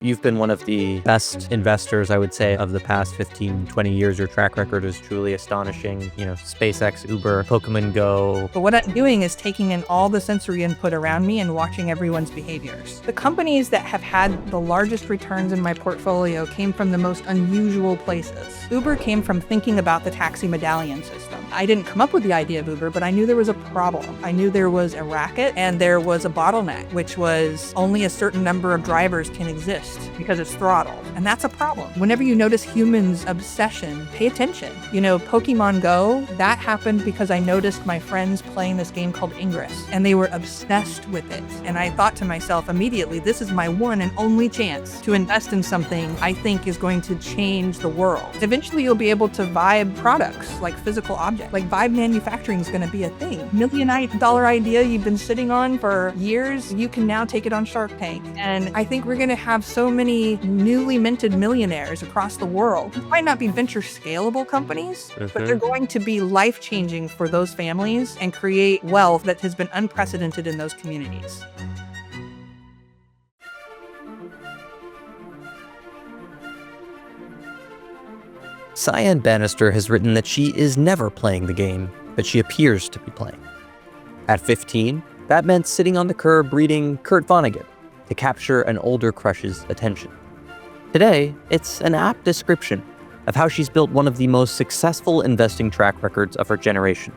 You've been one of the best investors, I would say, of the past 15, 20 years. Your track record is truly astonishing. SpaceX, Uber, Pokémon Go. But what I'm doing is taking in all the sensory input around me and watching everyone's behaviors. The companies that have had the largest returns in my portfolio came from the most unusual places. Uber came from thinking about the taxi medallion system. I didn't come up with the idea of Uber, but I knew there was a problem. I knew there was a racket and there was a bottleneck, which was only a certain number of drivers can exist because it's throttled. And that's a problem. Whenever you notice humans' obsession, pay attention. Pokemon Go, that happened because I noticed my friends playing this game called Ingress, and they were obsessed with it. And I thought to myself immediately, this is my one and only chance to invest in something I think is going to change the world. Eventually, you'll be able to vibe products like physical objects. Like vibe manufacturing is going to be a thing. $1 million idea you've been sitting on for years, you can now take it on Shark Tank. And I think we're going to have so many newly minted millionaires across the world. It might not be venture scalable companies, but they're going to be life-changing for those families and create wealth that has been unprecedented in those communities. Cyan Banister has written that she is never playing the game that she appears to be playing. At 15, that meant sitting on the curb reading Kurt Vonnegut to capture an older crush's attention. Today, it's an apt description of how she's built one of the most successful investing track records of her generation,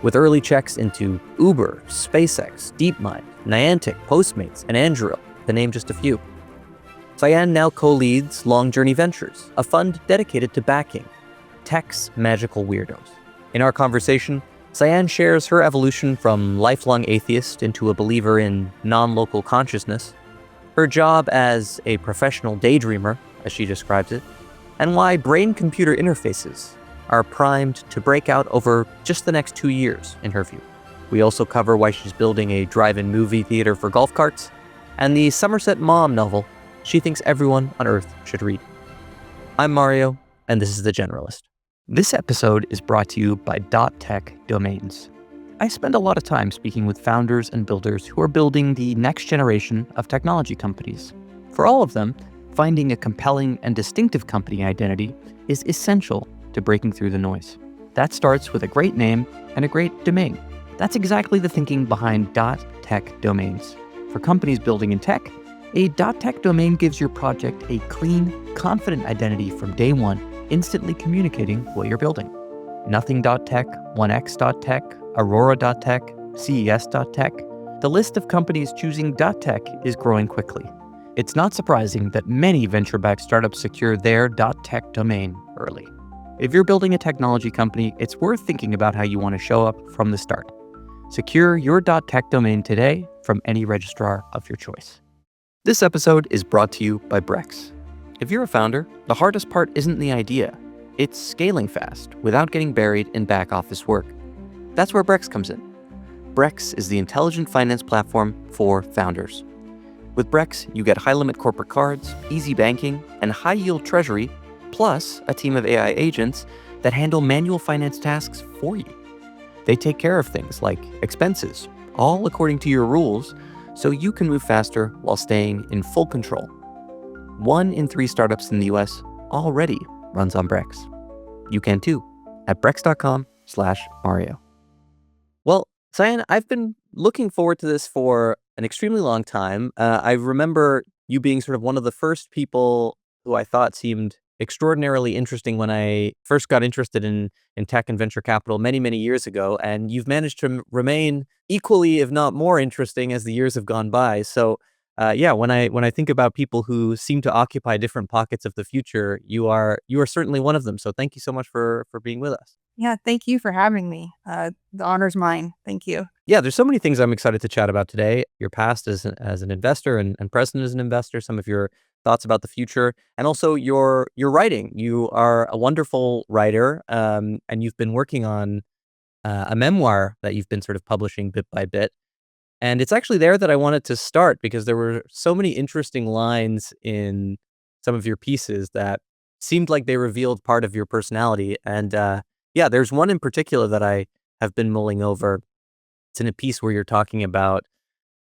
with early checks into Uber, SpaceX, DeepMind, Niantic, Postmates, and Anduril, to name just a few. Cyan now co-leads Long Journey Ventures, a fund dedicated to backing tech's magical weirdos. In our conversation, Cyan shares her evolution from lifelong atheist into a believer in non-local consciousness, her job as a professional daydreamer, as she describes it, and why brain-computer interfaces are primed to break out over just the next 2 years, in her view. We also cover why she's building a drive-in movie theater for golf carts, and the Somerset Maugham novel she thinks everyone on Earth should read. I'm Mario, and this is The Generalist. This episode is brought to you by .tech domains. I spend a lot of time speaking with founders and builders who are building the next generation of technology companies. For all of them, finding a compelling and distinctive company identity is essential to breaking through the noise. That starts with a great name and a great domain. That's exactly the thinking behind .tech domains. For companies building in tech, a .tech domain gives your project a clean, confident identity from day one, instantly communicating what you're building. Nothing.tech, 1x.tech, Aurora.tech, CES.tech. The list of companies choosing .tech is growing quickly. It's not surprising that many venture-backed startups secure their .tech domain early. If you're building a technology company, it's worth thinking about how you want to show up from the start. Secure your .tech domain today from any registrar of your choice. This episode is brought to you by Brex. If you're a founder, the hardest part isn't the idea. It's scaling fast without getting buried in back office work. That's where Brex comes in. Brex is the intelligent finance platform for founders. With Brex, you get high-limit corporate cards, easy banking, and high-yield treasury, plus a team of AI agents that handle manual finance tasks for you. They take care of things like expenses, all according to your rules, so you can move faster while staying in full control. 1 in 3 startups in the US already runs on Brex. You can too at brex.com/Mario. Well, Cyan, I've been looking forward to this for an extremely long time. I remember you being sort of one of the first people who I thought seemed extraordinarily interesting when I first got interested in tech and venture capital many, many years ago. And you've managed to remain equally, if not more interesting as the years have gone by. So when I think about people who seem to occupy different pockets of the future, you are certainly one of them. So thank you so much for being with us. Yeah, thank you for having me. The honor's mine. Thank you. Yeah, there's so many things I'm excited to chat about today. Your past as an investor and present as an investor, some of your thoughts about the future, and also your writing. You are a wonderful writer, and you've been working on a memoir that you've been sort of publishing bit by bit. And it's actually there that I wanted to start because there were so many interesting lines in some of your pieces that seemed like they revealed part of your personality. And there's one in particular that I have been mulling over. It's in a piece where you're talking about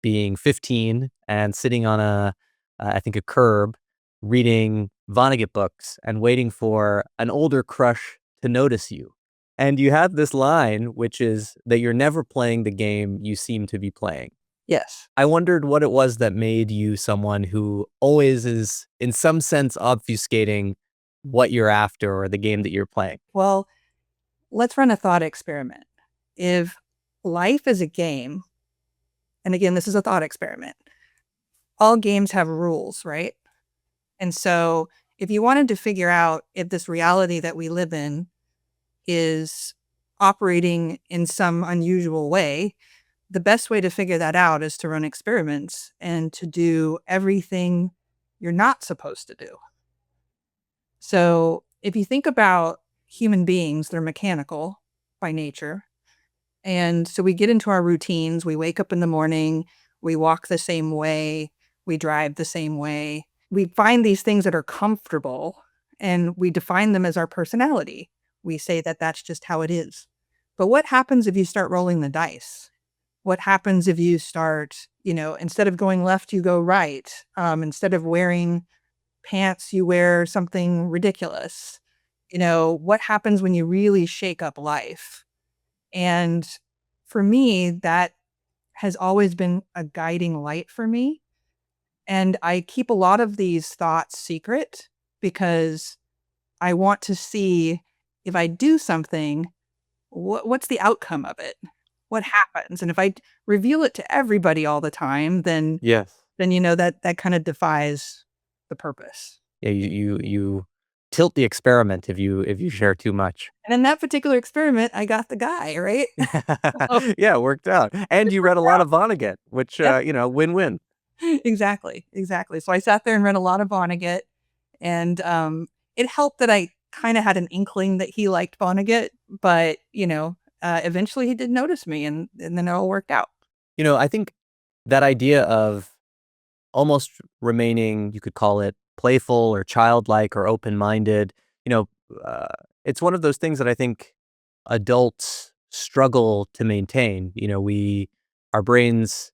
being 15 and sitting on I think a curb reading Vonnegut books and waiting for an older crush to notice you. And you have this line, which is that you're never playing the game you seem to be playing. Yes. I wondered what it was that made you someone who always is, in some sense, obfuscating what you're after or the game that you're playing. Well, let's run a thought experiment. If life is a game, and again, this is a thought experiment, all games have rules, right? And so if you wanted to figure out if this reality that we live in is operating in some unusual way, the best way to figure that out is to run experiments and to do everything you're not supposed to do. So if you think about human beings, they're mechanical by nature. And so we get into our routines. We wake up in the morning, we walk the same way, we drive the same way. We find these things that are comfortable and we define them as our personality. We say that that's just how it is. But what happens if you start rolling the dice? What happens if you start, instead of going left, you go right? Instead of wearing pants, you wear something ridiculous. What happens when you really shake up life? And for me, that has always been a guiding light for me. And I keep a lot of these thoughts secret because I want to see if I do something, what's the outcome of it? What happens? And if I reveal it to everybody all the time, then Yes. that kind of defies the purpose. Yeah, you tilt the experiment if you share too much. And in that particular experiment, I got the guy, right? Oh, Yeah, it worked out. And you read a lot of Vonnegut, which, yeah, win-win. exactly. So I sat there and read a lot of Vonnegut, and it helped that I kind of had an inkling that he liked Vonnegut, but eventually he did notice me, and then it all worked out. I think that idea of almost remaining, you could call it playful or childlike or open-minded, you know, uh, it's one of those things that I think adults struggle to maintain. Our brains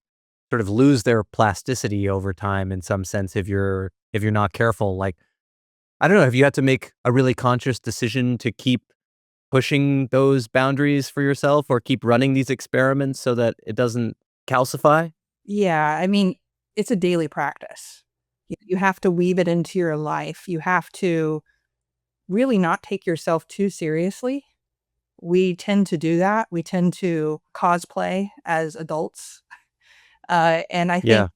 sort of lose their plasticity over time in some sense if you're not careful. Like, I don't know, have you had to make a really conscious decision to keep pushing those boundaries for yourself or keep running these experiments so that it doesn't calcify? Yeah, I mean, it's a daily practice. You have to weave it into your life. You have to really not take yourself too seriously. We tend to do that. We tend to cosplay as adults. And I think Yeah.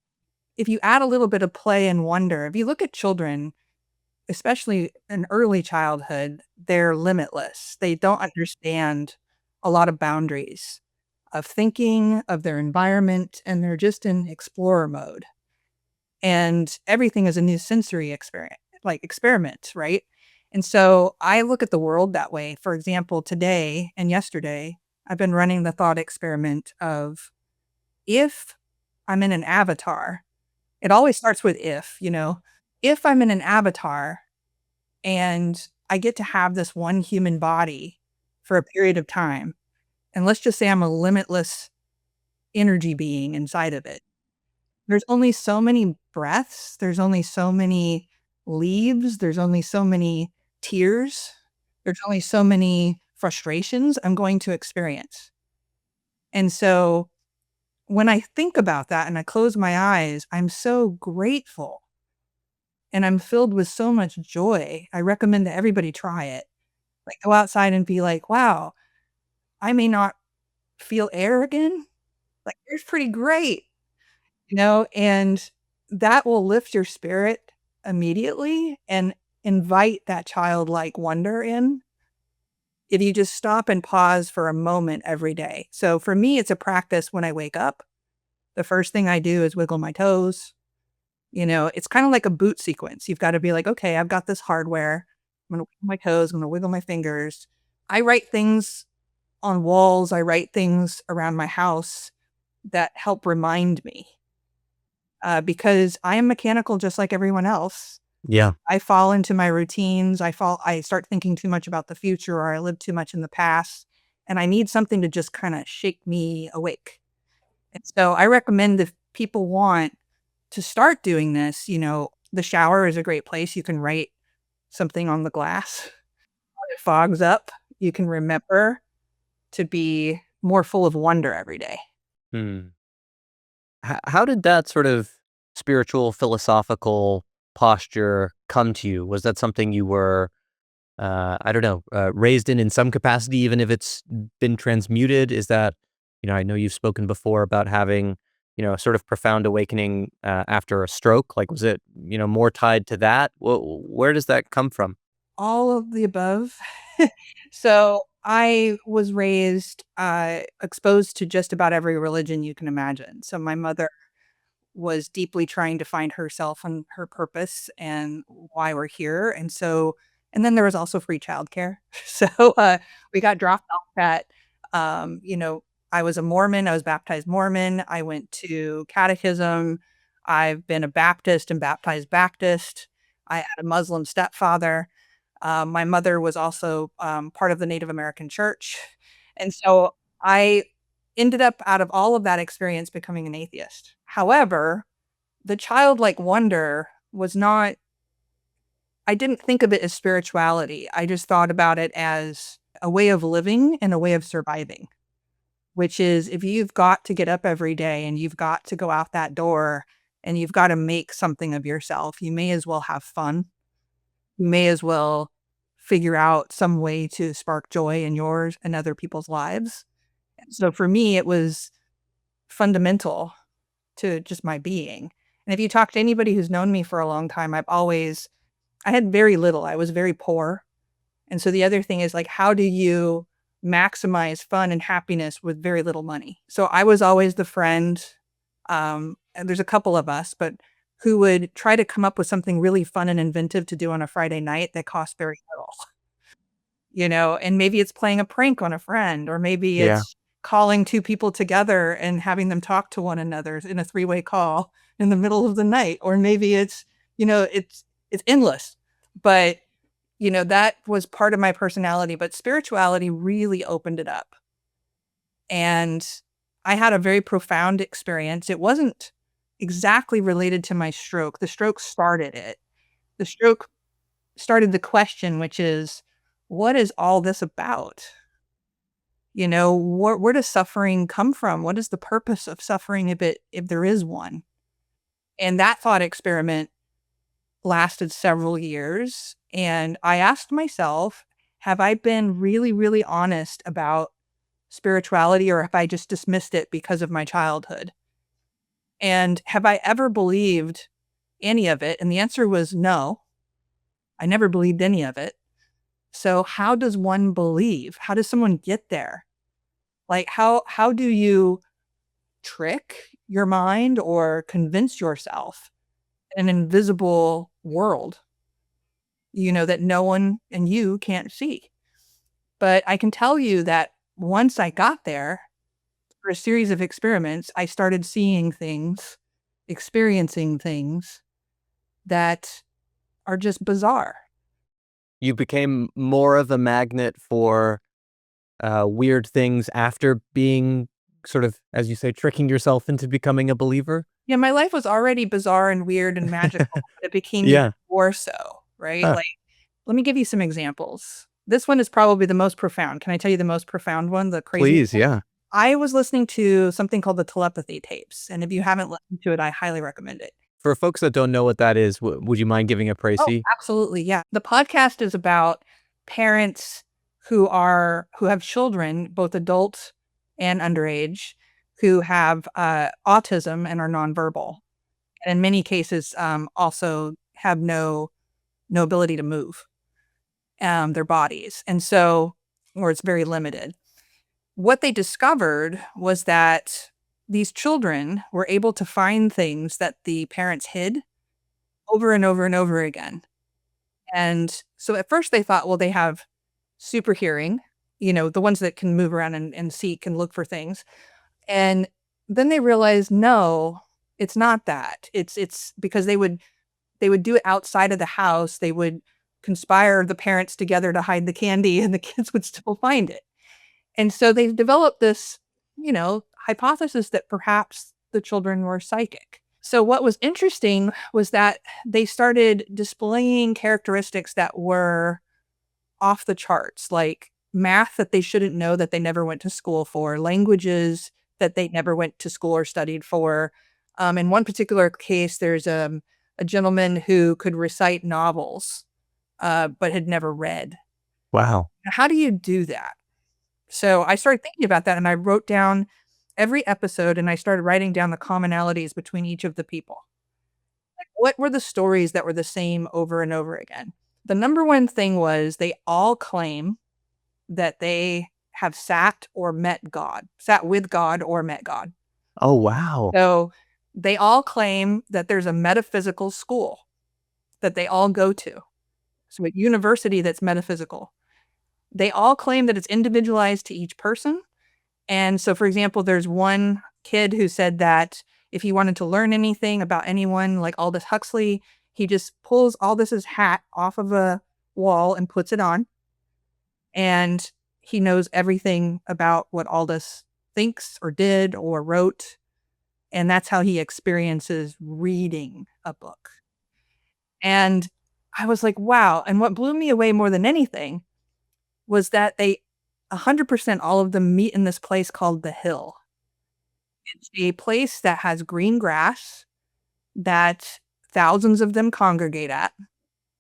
if you add a little bit of play and wonder, if you look at children, especially in early childhood, they're limitless. They don't understand a lot of boundaries of thinking, of their environment, and they're just in explorer mode. And everything is a new sensory experience, like experiment, right? And so I look at the world that way. For example, today and yesterday, I've been running the thought experiment of if I'm in an avatar, it always starts with if I'm in an avatar and I get to have this one human body for a period of time, and let's just say I'm a limitless energy being inside of it. There's only so many breaths, there's only so many leaves, there's only so many tears, there's only so many frustrations I'm going to experience. And so when I think about that and I close my eyes, I'm so grateful and I'm filled with so much joy. I recommend that everybody try it. Like, go outside and be like, wow, I may not feel air again. Like, air's pretty great, and that will lift your spirit immediately and invite that childlike wonder in if you just stop and pause for a moment every day. So for me, it's a practice when I wake up. The first thing I do is wiggle my toes. It's kind of like a boot sequence. You've got to be like, okay, I've got this hardware. I'm going to wiggle my toes. I'm going to wiggle my fingers. I write things on walls. I write things around my house that help remind me because I am mechanical just like everyone else. Yeah. I fall into my routines. I start thinking too much about the future or I live too much in the past. And I need something to just kind of shake me awake. And so I recommend if people want to start doing this, The shower is a great place. You can write something on the glass. When it fogs up, you can remember to be more full of wonder every day. Hmm. How did that sort of spiritual, philosophical posture come to you? Was that something you were, I don't know, raised in some capacity, even if it's been transmuted? Is that, I know you've spoken before about having, a sort of profound awakening after a stroke. Like, was it, more tied to that? Where does that come from? All of the above. So I was raised, exposed to just about every religion you can imagine. So my mother was deeply trying to find herself and her purpose and why we're here. And then there was also free childcare. So we got dropped off at, um, you know, I was a Mormon. I was baptized Mormon. I went to catechism. I've been a Baptist and baptized Baptist. I had a Muslim stepfather. My mother was also part of the Native American church. And so I ended up out of all of that experience becoming an atheist. However, the childlike wonder was not, I didn't think of it as spirituality. I just thought about it as a way of living and a way of surviving, which is if you've got to get up every day and you've got to go out that door and you've got to make something of yourself, you may as well have fun. You may as well figure out some way to spark joy in yours and other people's lives. So for me, it was fundamental to just my being. And if you talk to anybody who's known me for a long time, I had very little. I was very poor. And so the other thing is like, how do you maximize fun and happiness with very little money? So I was always the friend, and there's a couple of us, but who would try to come up with something really fun and inventive to do on a Friday night that cost very little. And maybe it's playing a prank on a friend, or maybe Yeah. it's calling two people together and having them talk to one another in a three-way call in the middle of the night, or maybe it's endless. But, that was part of my personality, but spirituality really opened it up. And I had a very profound experience. It wasn't exactly related to my stroke. The stroke started it. The stroke started the question, which is, what is all this about? Where does suffering come from? What is the purpose of suffering if there is one? And that thought experiment lasted several years. And I asked myself, have I been really, really honest about spirituality, or have I just dismissed it because of my childhood? And have I ever believed any of it? And the answer was no. I never believed any of it. So how does one believe? How does someone get there? Like how do you trick your mind or convince yourself in an invisible world, that no one and you can't see? But I can tell you that once I got there, for a series of experiments, I started seeing things, experiencing things that are just bizarre. You became more of a magnet for weird things after being sort of, as you say, tricking yourself into becoming a believer? Yeah, my life was already bizarre and weird and magical. It became even Yeah. more so, right? Huh. Like, let me give you some examples. This one is probably the most profound. Can I tell you the most profound one, the craziest Please, one? yeah. I was listening to something called the telepathy tapes, and if you haven't listened to it, I highly recommend it. For folks that don't know what that is, would you mind giving a Oh, précis? absolutely, yeah. The podcast is about parents who have children, both adults and underage, who have, autism and are nonverbal, and in many cases, also have no ability to move, their bodies, or it's very limited. What they discovered was that these children were able to find things that the parents hid over and over and over again. And so at first they thought, well, they have super hearing, the ones that can move around and seek and look for things. And then they realized, no, it's not that. It's because they would do it outside of the house. They would conspire the parents together to hide the candy and the kids would still find it. And so they've developed this, hypothesis that perhaps the children were psychic. So what was interesting was that they started displaying characteristics that were off the charts, like math that they shouldn't know that they never went to school for, languages that they never went to school or studied for. In one particular case, there's a gentleman who could recite novels, but had never read. Wow. How do you do that? So I started thinking about that and I wrote down every episode and I started writing down the commonalities between each of the people. Like, what were the stories that were the same over and over again? The number one thing was they all claim that they have sat or met God, sat with God or met God. Oh, wow. So they all claim that there's a metaphysical school that they all go to. So a university that's metaphysical. They all claim that it's individualized to each person. And so, for example, there's one kid who said that if he wanted to learn anything about anyone like Aldous Huxley, he just pulls Aldous' hat off of a wall and puts it on. And he knows everything about what Aldous thinks or did or wrote. And that's how he experiences reading a book. And I was like, wow. And what blew me away more than anything was that they 100% all of them meet in this place called The Hill. It's a place that has green grass that thousands of them congregate at.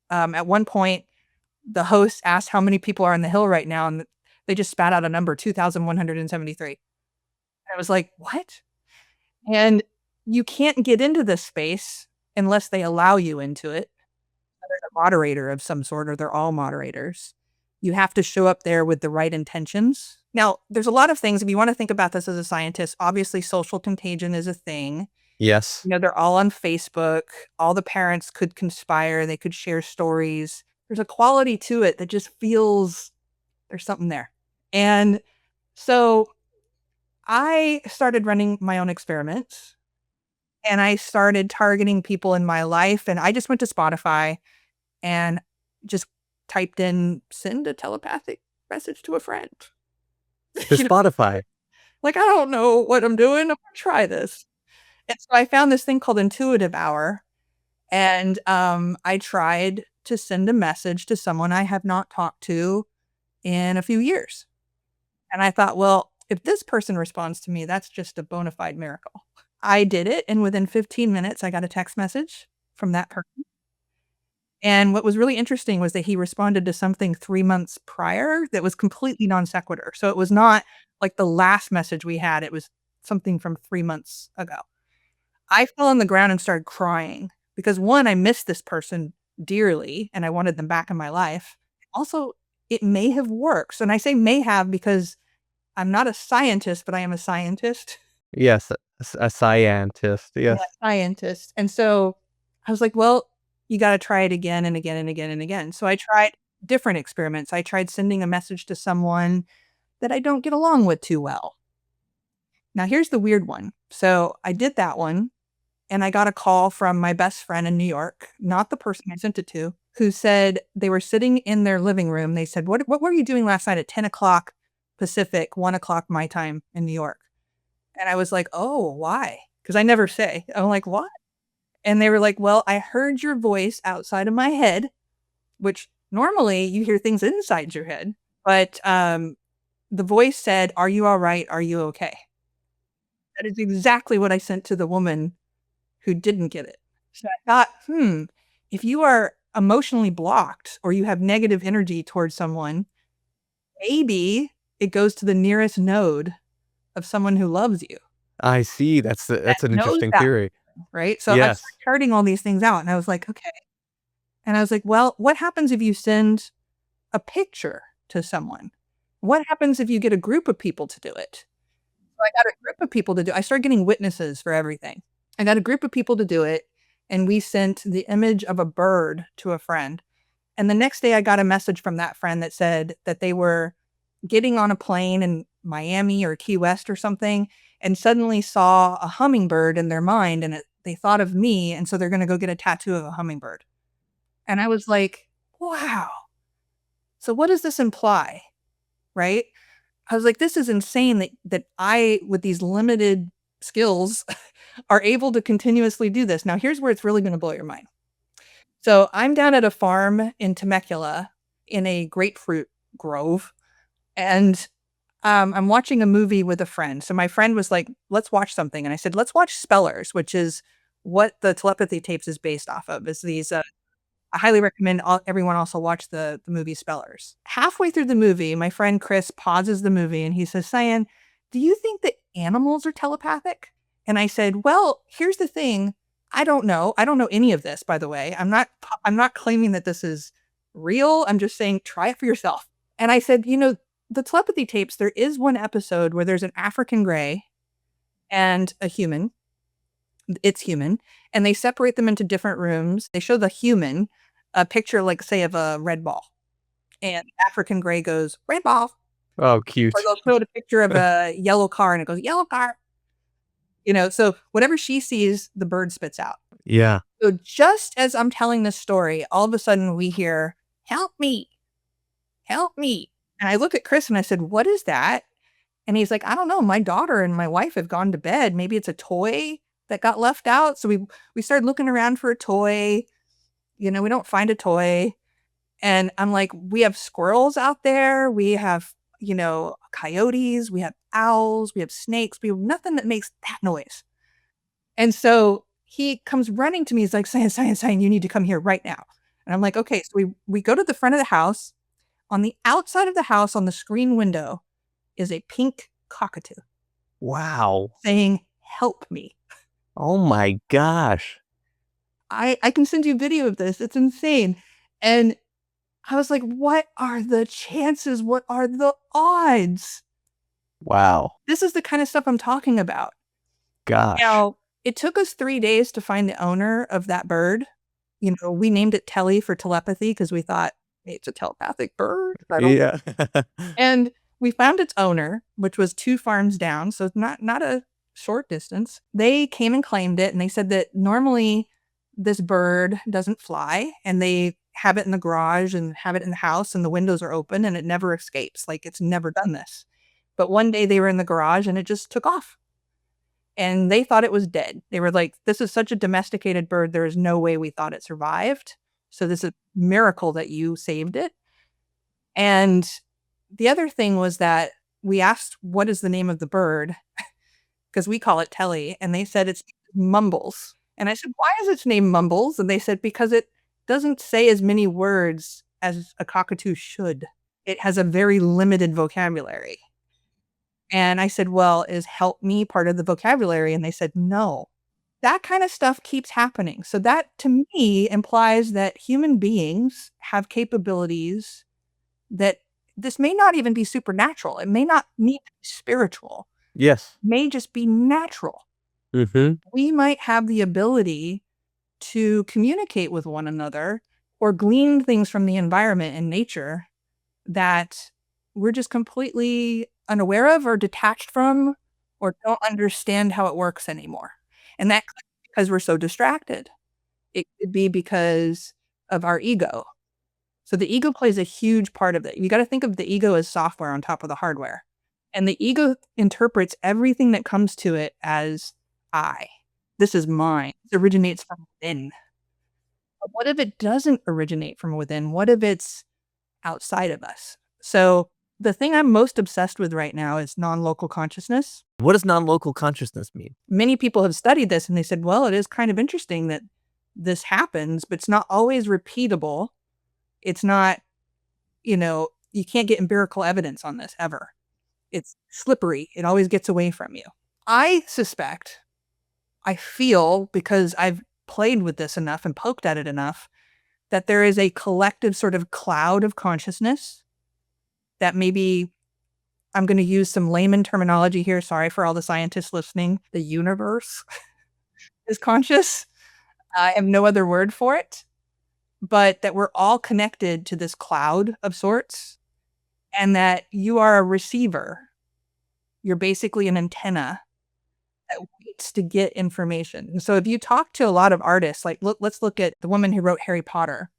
At one point, the host asked how many people are on the hill right now, and they just spat out a number, 2,173. I was like, what? And you can't get into this space unless they allow you into it. There's a moderator of some sort, or they're all moderators. You have to show up there with the right intentions. Now, there's a lot of things. If you want to think about this as a scientist, obviously social contagion is a thing. Yes. You know, they're all on Facebook. All the parents could conspire. They could share stories. There's a quality to it that just feels there's something there. And so I started running my own experiments and I started targeting people in my life. And I just went to Spotify and just typed in send a telepathic message to a friend. To You know, Spotify. like, I don't know what I'm doing. I'm gonna try this. And so I found this thing called Intuitive Hour. And I tried to send a message to someone I have not talked to in a few years. And I thought, well, if this person responds to me, that's just a bona fide miracle. I did it. And within 15 minutes, I got a text message from that person. And what was really interesting was that he responded to something 3 months prior that was completely non sequitur. So it was not like the last message we had, it was something from 3 months ago. I fell on the ground and started crying because one, I missed this person dearly and I wanted them back in my life. Also, it may have worked. And I say may have because I'm not a scientist, but I am a scientist. Yes, a scientist. I'm Yes. a scientist. And so I was like, well, you got to try it again and again and again and again. So I tried different experiments. I tried sending a message to someone that I don't get along with too well. Now, here's the weird one. So I did that one. And I got a call from my best friend in New York, not the person I sent it to, who said they were sitting in their living room. They said, what were you doing last night at 10 o'clock Pacific, 1 o'clock my time in New York? And I was like, oh, why? Because I never say. I'm like, what? And they were like, well, I heard your voice outside of my head, which normally you hear things inside your head. But the voice said, are you all right? Are you okay? That is exactly what I sent to the woman who didn't get it. So I thought, if you are emotionally blocked or you have negative energy towards someone, maybe it goes to the nearest node of someone who loves you. I see. That's an Knows interesting that, theory. right? So I Yes. started charting all these things out and I was like, okay. And I was like, well, what happens if you send a picture to someone? What happens if you get a group of people to do it? So I got a group of people to do it. I started getting witnesses for everything. I got a group of people to do it, and we sent the image of a bird to a friend. And the next day I got a message from that friend that said that they were getting on a plane in Miami or Key West or something and suddenly saw a hummingbird in their mind and they thought of me. And so they're going to go get a tattoo of a hummingbird. And I was like, wow. So what does this imply? Right? I was like, this is insane that I, with these limited skills, are able to continuously do this. Now, here's where it's really going to blow your mind. So I'm down at a farm in Temecula in a grapefruit grove, and I'm watching a movie with a friend. So my friend was like, let's watch something. And I said, let's watch Spellers, which is what the telepathy tapes is based off of. Is these I highly recommend everyone also watch the movie Spellers. Halfway through the movie, my friend Chris pauses the movie and he says, Cyan, do you think that animals are telepathic? And I said, well, here's the thing. I don't know. I don't know any of this, by the way. I'm not claiming that this is real. I'm just saying try it for yourself. And I said, the telepathy tapes, there is one episode where there's an African gray and a human. It's human. And they separate them into different rooms. They show the human a picture, like, say, of a red ball. And African gray goes, red ball. Oh, cute. Or they'll show a picture of a yellow car and it goes, yellow car. So whatever she sees, the bird spits out. Yeah. So just as I'm telling this story, all of a sudden we hear, help me, help me. And I looked at Chris and I said, what is that? And he's like, I don't know. My daughter and my wife have gone to bed. Maybe it's a toy that got left out. So we started looking around for a toy. We don't find a toy. And I'm like, we have squirrels out there. We have, coyotes. We have owls. We have snakes. We have nothing that makes that noise. And so he comes running to me. He's like, Cyan, you need to come here right now. And I'm like, okay. So we go to the front of the house. On the outside of the house, on the screen window, is a pink cockatoo. Wow. Saying, help me. Oh my gosh. I can send you a video of this. It's insane. And I was like, what are the chances? What are the odds? Wow. This is the kind of stuff I'm talking about. Gosh. Now, it took us 3 days to find the owner of that bird. We named it Telly for telepathy because we thought, hey, it's a telepathic bird. Yeah. And we found its owner, which was 2 farms down. So it's not a short distance. They came and claimed it. And they said that normally this bird doesn't fly, and they have it in the garage and have it in the house, and the windows are open and it never escapes. Like, it's never done this. But one day they were in the garage and it just took off. And they thought it was dead. They were like, this is such a domesticated bird. There is no way we thought it survived. So this is a miracle that you saved it. And the other thing was that we asked, what is the name of the bird? Because we call it Telly. And they said it's Mumbles. And I said, why is its name Mumbles? And they said, because it doesn't say as many words as a cockatoo should. It has a very limited vocabulary. And I said, well, is help me part of the vocabulary? And they said, no. That kind of stuff keeps happening. So that, to me, implies that human beings have capabilities that this may not even be supernatural. It may not need to be spiritual. Yes. It may just be natural. Mm-hmm. We might have the ability to communicate with one another or glean things from the environment and nature that we're just completely unaware of or detached from or don't understand how it works anymore. And that could be because we're so distracted. It could be because of our ego. So the ego plays a huge part of it. You got to think of the ego as software on top of the hardware. And the ego interprets everything that comes to it as I. This is mine. It originates from within. But what if it doesn't originate from within? What if it's outside of us? So the thing I'm most obsessed with right now is non-local consciousness. What does non-local consciousness mean? Many people have studied this and they said, well, it is kind of interesting that this happens, but it's not always repeatable. It's not, you can't get empirical evidence on this ever. It's slippery. It always gets away from you. I feel, because I've played with this enough and poked at it enough, that there is a collective sort of cloud of consciousness that maybe, I'm going to use some layman terminology here. Sorry for all the scientists listening. The universe is conscious. I have no other word for it, but that we're all connected to this cloud of sorts, and that you are a receiver. You're basically an antenna that waits to get information. And so if you talk to a lot of artists, like let's look at the woman who wrote Harry Potter.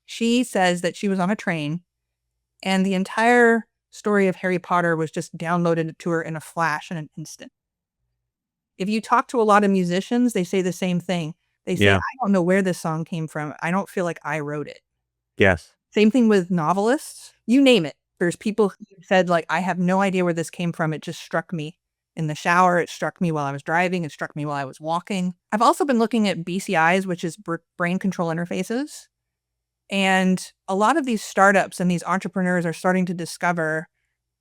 She says that she was on a train and the entire story of Harry Potter was just downloaded to her in a flash in an instant. If you talk to a lot of musicians, they say the same thing. They say, Yeah. I don't know where this song came from. I don't feel like I wrote it. Yes. Same thing with novelists. You name it. There's people who said, like, I have no idea where this came from. It just struck me in the shower. It struck me while I was driving. It struck me while I was walking. I've also been looking at BCIs, which is brain control interfaces. And a lot of these startups and these entrepreneurs are starting to discover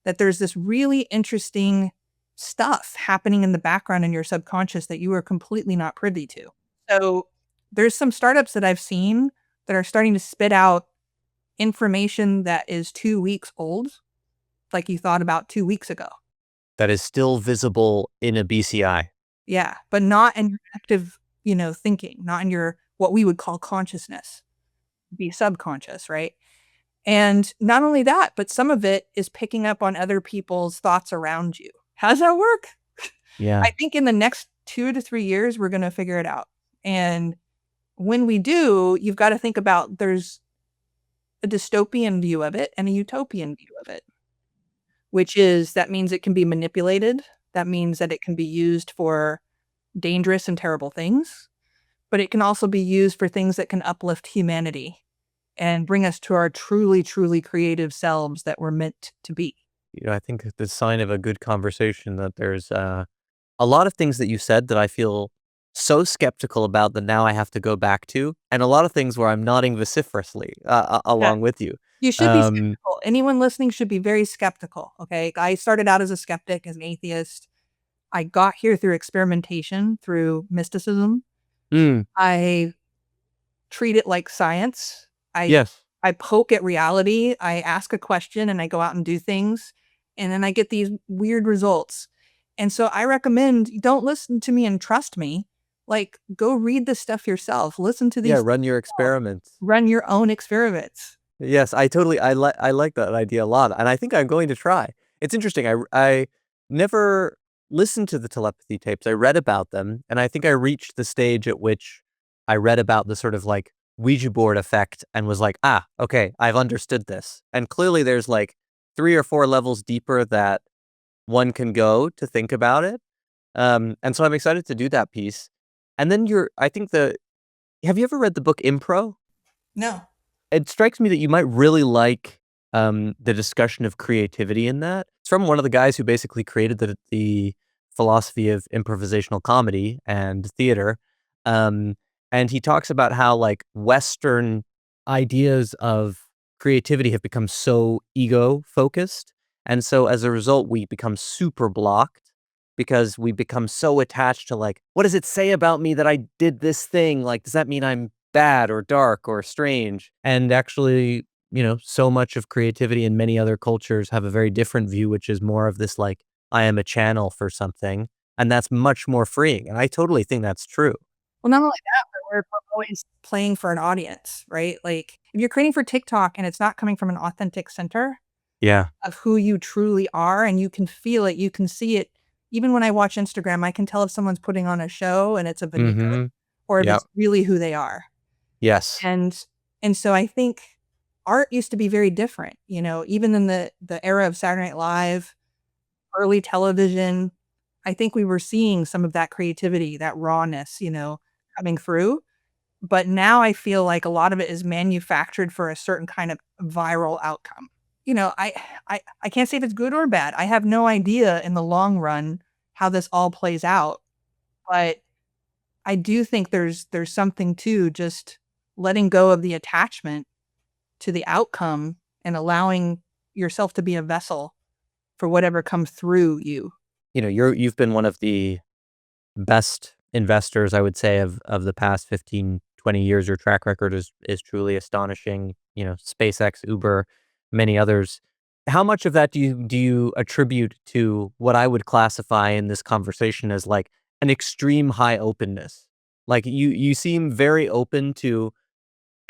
that there's this really interesting stuff happening in the background in your subconscious that you are completely not privy to. So there's some startups that I've seen that are starting to spit out information that is 2 weeks old, like you thought about 2 weeks ago. That is still visible in a BCI. Yeah, but not in your active, thinking, not in your what we would call consciousness, be subconscious, right? And not only that, but some of it is picking up on other people's thoughts around you. How does that work? Yeah. I think in the next 2 to 3 years, we're going to figure it out. And when we do, you've got to think about there's a dystopian view of it and a utopian view of it, which is that means it can be manipulated. That means that it can be used for dangerous and terrible things, but it can also be used for things that can uplift humanity and bring us to our truly, truly creative selves that we're meant to be. I think the sign of a good conversation that there's a lot of things that you said that I feel so skeptical about that now I have to go back to, and a lot of things where I'm nodding vociferously Yeah. along with you. You should be skeptical. Anyone listening should be very skeptical, okay? I started out as a skeptic, as an atheist. I got here through experimentation, through mysticism. Mm, I treat it like science. yes. I poke at reality. I ask a question and I go out and do things. And then I get these weird results. And so I recommend you don't listen to me and trust me. Like, go read the stuff yourself. Listen to Yeah, these. run your experiments. Run your own experiments. Yes, I like that idea a lot, and I think I'm going to try. It's interesting. I never listened to the telepathy tapes. I read about them, and I think I reached the stage at which I read about the sort of like Ouija board effect and was like, ah, okay, I've understood this. And clearly, there's like 3 or 4 levels deeper that one can go to think about it. And so I'm excited to do that piece. And then I think have you ever read the book Impro? No. It strikes me that you might really like, the discussion of creativity in that. It's from one of the guys who basically created the philosophy of improvisational comedy and theater, um, and he talks about how, like, Western ideas of creativity have become so ego-focused, and so as a result, we become super blocked because we become so attached to, like, "What does it say about me that I did this thing? Like, does that mean I'm bad or dark or strange?" And actually, so much of creativity in many other cultures have a very different view, which is more of this like, I am a channel for something, and that's much more freeing. And I totally think that's true. Well, not only that, but we're always playing for an audience, right? Like, if you're creating for TikTok and it's not coming from an authentic center Yeah. of who you truly are, and you can feel it, you can see it. Even when I watch Instagram, I can tell if someone's putting on a show and it's a veneer Mhm. or if Yep. it's really who they are. Yes. And so I think art used to be very different, even in the era of Saturday Night Live, early television. I think we were seeing some of that creativity, that rawness, coming through. But now I feel like a lot of it is manufactured for a certain kind of viral outcome. I can't say if it's good or bad. I have no idea in the long run how this all plays out. But I do think there's something to just letting go of the attachment to the outcome and allowing yourself to be a vessel for whatever comes through you. You've been one of the best investors, I would say, of the past 15, 20 years. Your track record is truly astonishing. SpaceX, Uber, many others. How much of that do you attribute to what I would classify in this conversation as like an extreme high openness? Like you seem very open to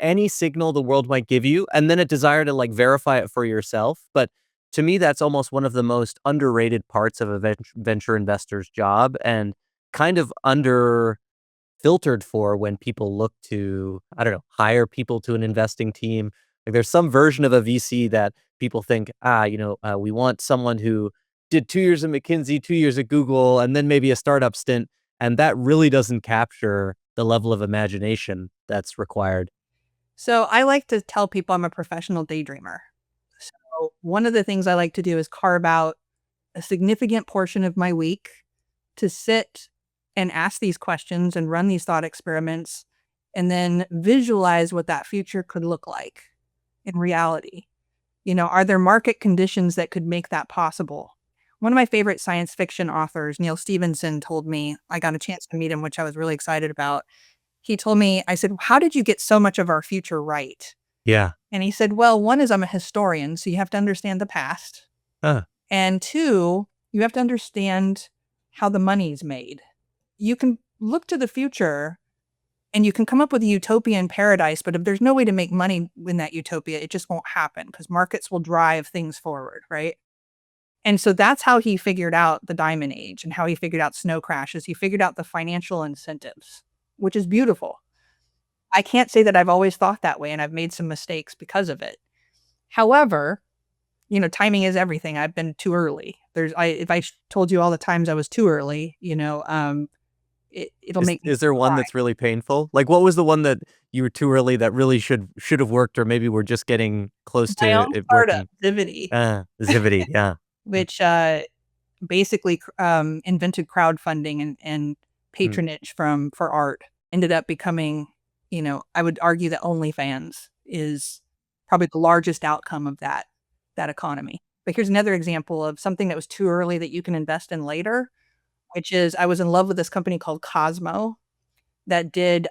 any signal the world might give you, and then a desire to like verify it for yourself. But to me, that's almost one of the most underrated parts of a venture investor's job, and kind of under filtered for when people look to, I don't know, hire people to an investing team. Like there's some version of a VC that people think, we want someone who did 2 years at McKinsey, 2 years at Google, and then maybe a startup stint. And that really doesn't capture the level of imagination that's required. So I like to tell people I'm a professional daydreamer. So one of the things I like to do is carve out a significant portion of my week to sit and ask these questions and run these thought experiments and then visualize what that future could look like in reality. Are there market conditions that could make that possible? One of my favorite science fiction authors, Neil Stephenson, told me, I got a chance to meet him, which I was really excited about. He told me, I said, how did you get so much of our future right? Yeah. And he said, well, one is I'm a historian, so you have to understand the past. Huh. And two, you have to understand how the money's made. You can look to the future and you can come up with a utopian paradise, but if there's no way to make money in that utopia, it just won't happen because markets will drive things forward, right? And so that's how he figured out the diamond age and how he figured out snow crashes. He figured out the financial incentives, which is beautiful. I can't say that I've always thought that way, and I've made some mistakes because of it. However, timing is everything. I've been too early. If I told you all the times I was too early, it'll make me Is there one cry. that's really painful? Like, what was the one that you were too early that really should have worked, or maybe we're just getting close My to own it startup, working? Zivity, Zivity, yeah. which basically invented crowdfunding and Mm. patronage for art, ended up becoming, I would argue that OnlyFans is probably the largest outcome of that economy. But here's another example of something that was too early that you can invest in later, which is I was in love with this company called Cosmo that did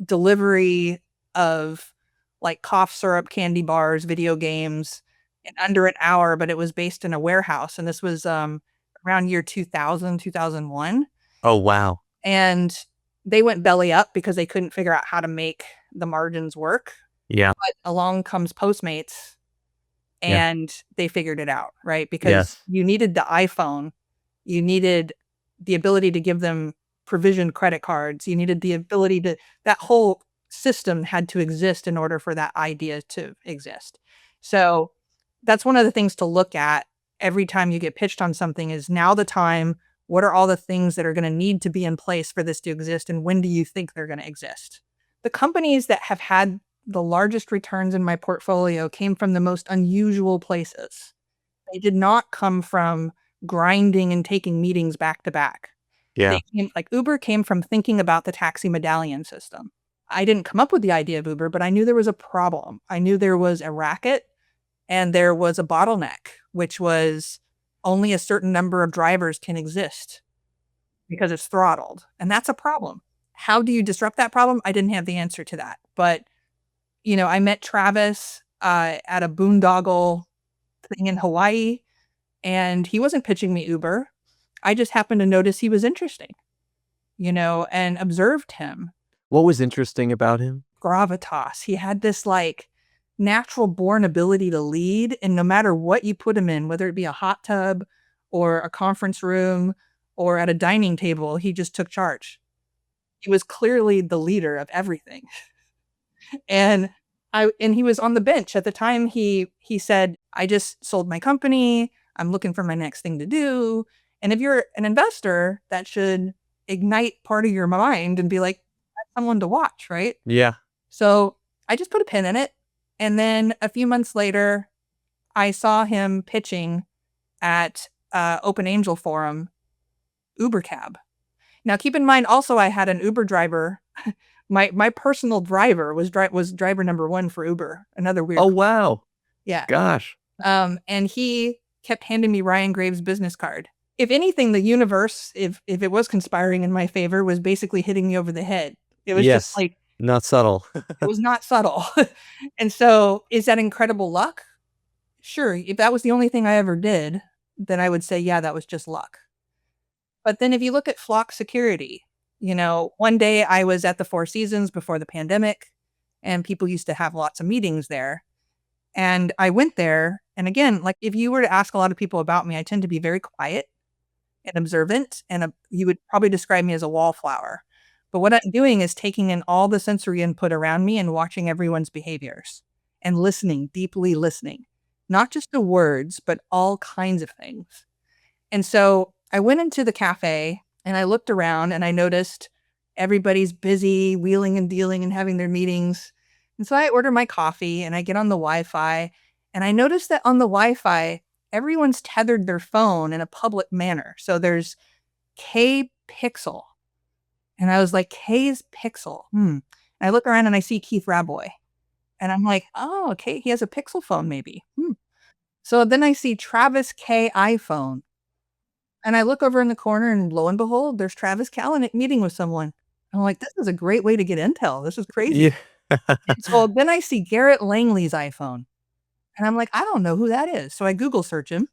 delivery of like cough syrup, candy bars, video games in under an hour, but it was based in a warehouse. And this was around year 2000, 2001. Oh, wow. And they went belly up because they couldn't figure out how to make the margins work. Yeah. But along comes Postmates Yeah. and they figured it out, right? Because Yes. you needed the iPhone, you needed the ability to give them provisioned credit cards, you needed the ability that whole system had to exist in order for that idea to exist. So that's one of the things to look at every time you get pitched on something is now the time. What are all the things that are going to need to be in place for this to exist? And when do you think they're going to exist? The companies that have had the largest returns in my portfolio came from the most unusual places. They did not come from grinding and taking meetings back to back. Yeah. Like Uber came from thinking about the taxi medallion system. I didn't come up with the idea of Uber, but I knew there was a problem. I knew there was a racket and there was a bottleneck, which was only a certain number of drivers can exist because it's throttled. And that's a problem. How do you disrupt that problem? I didn't have the answer to that. But, I met Travis at a boondoggle thing in Hawaii, and he wasn't pitching me Uber. I just happened to notice he was interesting, and observed him. What was interesting about him? Gravitas. He had this like natural born ability to lead. And no matter what you put him in, whether it be a hot tub or a conference room or at a dining table, he just took charge. He was clearly the leader of everything. And he was on the bench at the time. He said, I just sold my company. I'm looking for my next thing to do. And if you're an investor, that should ignite part of your mind and be like, that's someone to watch, right? Yeah. So I just put a pin in it. And then a few months later, I saw him pitching at Open Angel Forum, Uber cab. Now, keep in mind, also, I had an Uber driver. My personal driver was driver number one for Uber. Another weird. Oh, wow. Yeah. Gosh. And he kept handing me Ryan Graves' business card. If anything, the universe, if it was conspiring in my favor, was basically hitting me over the head. It was just like, not subtle. it was not subtle. And so is that incredible luck? Sure. If that was the only thing I ever did, then I would say, yeah, that was just luck. But then if you look at Flock Security, one day I was at the Four Seasons before the pandemic and people used to have lots of meetings there. And I went there. And again, like if you were to ask a lot of people about me, I tend to be very quiet and observant. And you would probably describe me as a wallflower. But what I'm doing is taking in all the sensory input around me and watching everyone's behaviors and listening, deeply listening, not just to words, but all kinds of things. And so I went into the cafe And I looked around and I noticed everybody's busy wheeling and dealing and having their meetings. And so I order my coffee and I get on the Wi-Fi, and I noticed that on the Wi-Fi, everyone's tethered their phone in a public manner. So there's K Pixel. And I was like, K is Pixel. And I look around and I see Keith Raboy. And I'm like, oh, okay, he has a Pixel phone maybe. So then I see Travis K iPhone. And I look over in the corner and lo and behold, there's Travis Kalanick meeting with someone. I'm like, this is a great way to get intel. This is crazy. Yeah. So then I see Garrett Langley's iPhone. And I'm like, I don't know who that is. So I Google search him.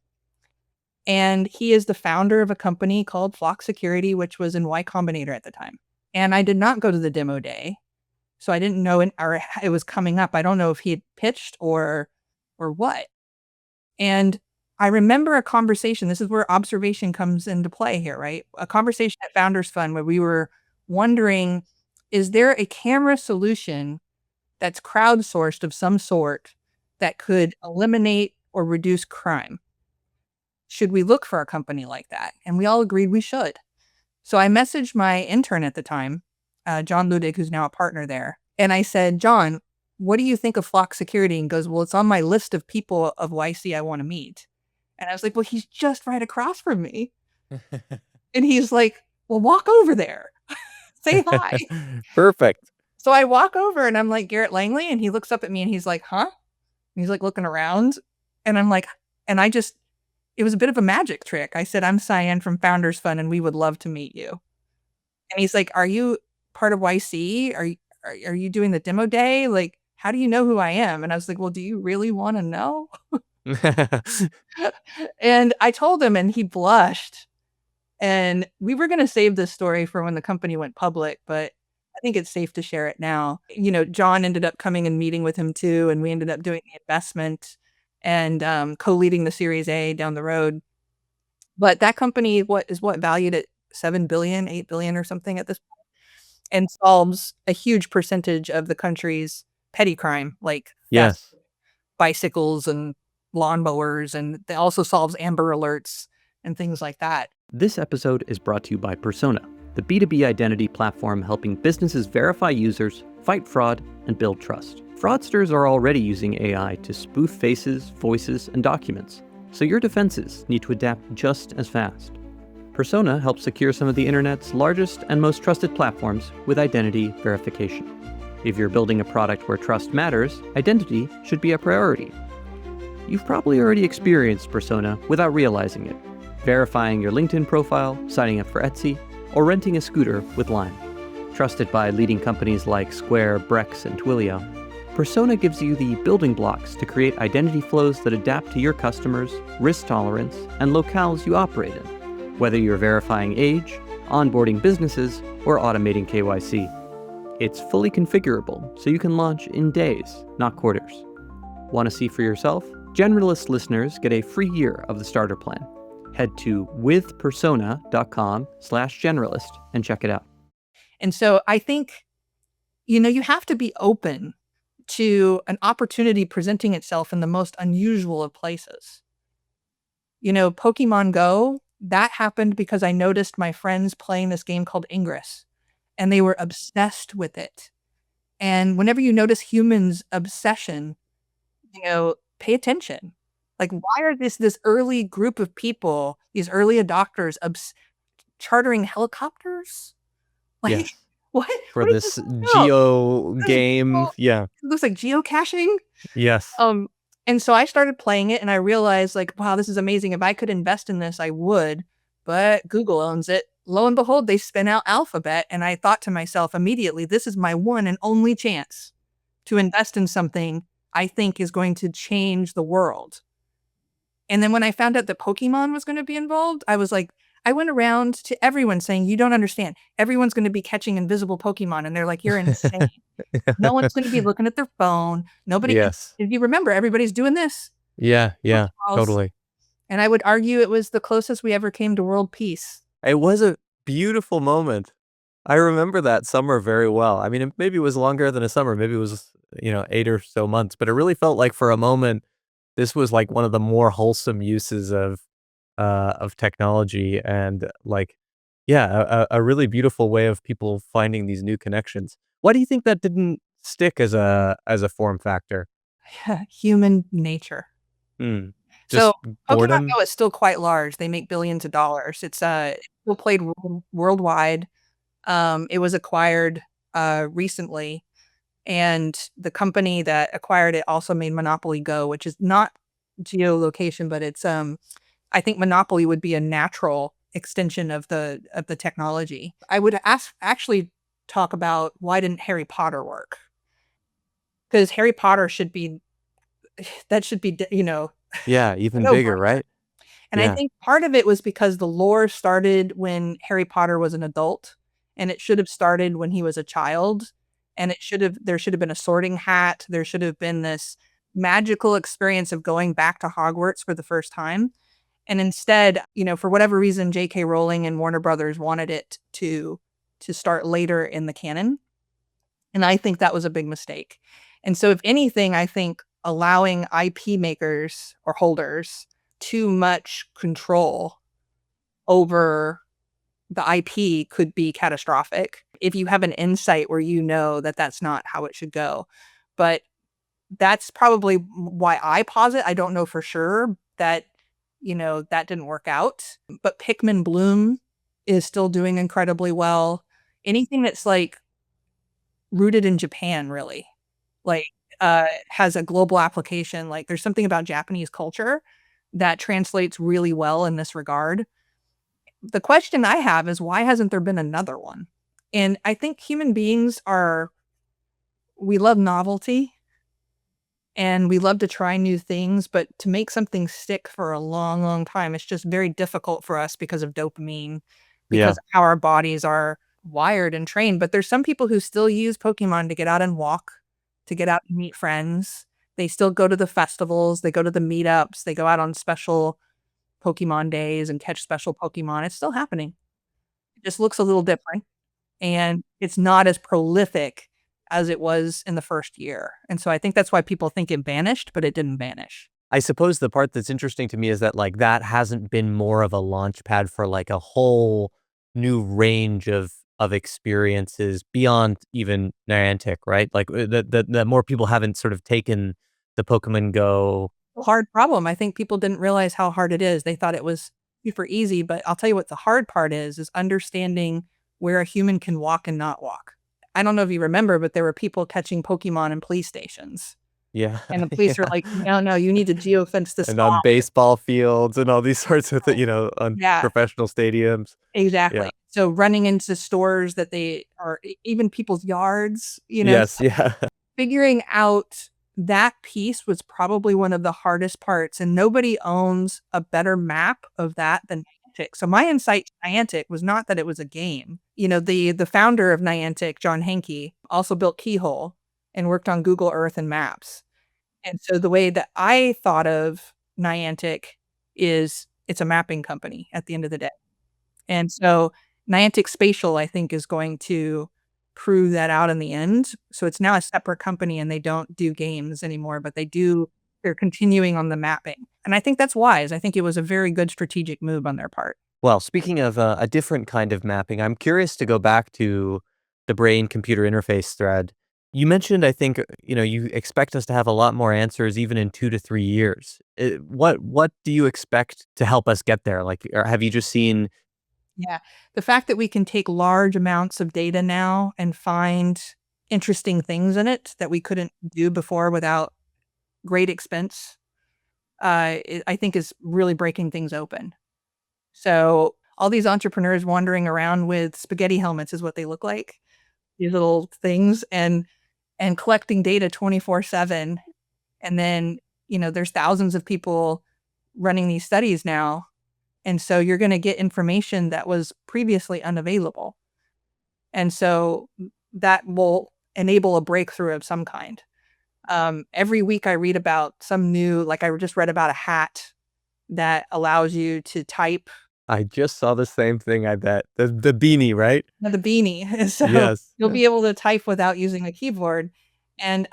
And he is the founder of a company called Flock Security, which was in Y Combinator at the time. And I did not go to the demo day. So I didn't know it was coming up. I don't know if he had pitched or what. And I remember a conversation. This is where observation comes into play here, right? A conversation at Founders Fund where we were wondering, is there a camera solution that's crowdsourced of some sort that could eliminate or reduce crime? Should we look for a company like that? And we all agreed we should. So I messaged my intern at the time, John Ludig, who's now a partner there. And I said, John, what do you think of Flock Security? And goes, well, it's on my list of people of YC I want to meet. And I was like, well, he's just right across from me. And he's like, well, walk over there. Say hi. Perfect. So I walk over and I'm like, Garrett Langley. And he looks up at me and he's like, huh? And he's like looking around. And I'm like, it was a bit of a magic trick. I said, I'm Cyan from Founders Fund and we would love to meet you. And he's like, are you part of YC? Are you doing the demo day? Like, how do you know who I am? And I was like, well, do you really want to know? And I told him and he blushed. And we were going to save this story for when the company went public, but I think it's safe to share it now. You know, John ended up coming and meeting with him too, and we ended up doing the investment and co-leading the Series A down the road. But that company is valued at 7 billion, 8 billion or something at this point, and solves a huge percentage of the country's petty crime, like Yes. bicycles and lawnmowers, and it also solves Amber Alerts and things like that. This episode is brought to you by Persona, the B2B identity platform helping businesses verify users, fight fraud, and build trust. Fraudsters are already using AI to spoof faces, voices, and documents, so your defenses need to adapt just as fast. Persona helps secure some of the internet's largest and most trusted platforms with identity verification. If you're building a product where trust matters, identity should be a priority. You've probably already experienced Persona without realizing it, verifying your LinkedIn profile, signing up for Etsy, or renting a scooter with Lime. Trusted by leading companies like Square, Brex, and Twilio, Persona gives you the building blocks to create identity flows that adapt to your customers, risk tolerance, and locales you operate in, whether you're verifying age, onboarding businesses, or automating KYC. It's fully configurable, so you can launch in days, not quarters. Want to see for yourself? Generalist listeners get a free year of the starter plan. Head to withpersona.com/generalist and check it out. And so I think, you have to be open to an opportunity presenting itself in the most unusual of places. Pokemon Go, that happened because I noticed my friends playing this game called Ingress, and they were obsessed with it. And whenever you notice humans' obsession, pay attention. Like, why are this early group of people, these early adopters, chartering helicopters? Like, Yes. what? For What is this about? geo This is game, yeah. It looks like geocaching. Yes. And so I started playing it and I realized, like, wow, this is amazing. If I could invest in this, I would. But Google owns it. Lo and behold, they spin out Alphabet. And I thought to myself immediately, this is my one and only chance to invest in something I think is going to change the world. And then when I found out that Pokemon was going to be involved, I was like, I went around to everyone saying, you don't understand. Everyone's going to be catching invisible Pokemon. And they're like, you're insane. No one's going to be looking at their phone. Nobody. Yes. If you remember, everybody's doing this. Yeah, Protocols. totally. And I would argue it was the closest we ever came to world peace. It was a beautiful moment. I remember that summer very well. I mean, maybe it was longer than a summer. Maybe it was, 8 or so months, but it really felt like for a moment, this was like one of the more wholesome uses of technology. And like, Yeah, a really beautiful way of people finding these new connections. Why do you think that didn't stick as a form factor? Human nature. Hmm. So Just Pokemon boredom? Go is still quite large. They make billions of dollars. It's still played worldwide. It was acquired recently, and the company that acquired it also made Monopoly Go, which is not geolocation, but it's I think Monopoly would be a natural extension of the technology. I would actually talk about why didn't Harry Potter work? Because Harry Potter should be that should be Yeah, a even bigger, no-brainer. right? And I Yeah. think part of it was because the lore started when Harry Potter was an adult, and it should have started when he was a child, and there should have been a sorting hat, there should have been this magical experience of going back to Hogwarts for the first time, and instead, for whatever reason, J.K. Rowling and Warner Brothers wanted it to start later in the canon, and I think that was a big mistake. And so if anything, I think allowing IP makers or holders too much control over the IP could be catastrophic if you have an insight where you know that that's not how it should go. But that's probably why I posit. I don't know for sure that, that didn't work out. But Pikmin Bloom is still doing incredibly well. Anything that's like rooted in Japan, really, like, has a global application. Like, there's something about Japanese culture that translates really well in this regard. The question I have is why hasn't there been another one? And I think human beings we love novelty and we love to try new things, but to make something stick for a long, long time, it's just very difficult for us because of dopamine, because Yeah. of how our bodies are wired and trained. But there's some people who still use Pokemon to get out and walk, to get out and meet friends. They still go to the festivals, they go to the meetups, they go out on special Pokemon days and catch special Pokemon. It's still happening. It just looks a little different, and it's not as prolific as it was in the first year, and so I think that's why people think it vanished, but it didn't vanish. I suppose the part that's interesting to me is that, like, that hasn't been more of a launch pad for, like, a whole new range of experiences beyond even Niantic, right? Like, that more people haven't sort of taken the Pokemon Go. Hard problem. I think people didn't realize how hard it is. They thought it was super easy, but I'll tell you what the hard part is understanding where a human can walk and not walk. I don't know if you remember, but there were people catching Pokemon in police stations, Yeah, and the police are yeah. like, "No, no, you need to geofence this And on off." baseball fields and all these sorts of on Yeah, professional stadiums. Yeah. exactly. So running into stores that they are even people's yards, Yes, yeah. figuring out that piece was probably one of the hardest parts, and nobody owns a better map of that than Niantic. So my insight to Niantic was not that it was a game. The founder of Niantic, John Hanke, also built Keyhole and worked on Google Earth and Maps. And so the way that I thought of Niantic is it's a mapping company at the end of the day. And so Niantic Spatial, I think, is going to prove that out in the end. So it's now a separate company and they don't do games anymore, but they're continuing on the mapping. And I think that's wise. I think it was a very good strategic move on their part. Well, speaking of a different kind of mapping, I'm curious to go back to the brain-computer interface thread. You mentioned, I think, you expect us to have a lot more answers even in 2 to 3 years. What do you expect to help us get there? Like, or have you just seen. Yeah. The fact that we can take large amounts of data now and find interesting things in it that we couldn't do before without great expense, I think is really breaking things open. So all these entrepreneurs wandering around with spaghetti helmets is what they look like, these little things, and collecting data 24/7. And then, there's thousands of people running these studies now. And so you're going to get information that was previously unavailable. And so that will enable a breakthrough of some kind. Every week I read about some new, like I just read about a hat that allows you to type. I just saw the same thing, I bet. The beanie, right? The beanie. So Yes. you'll be able to type without using a keyboard. And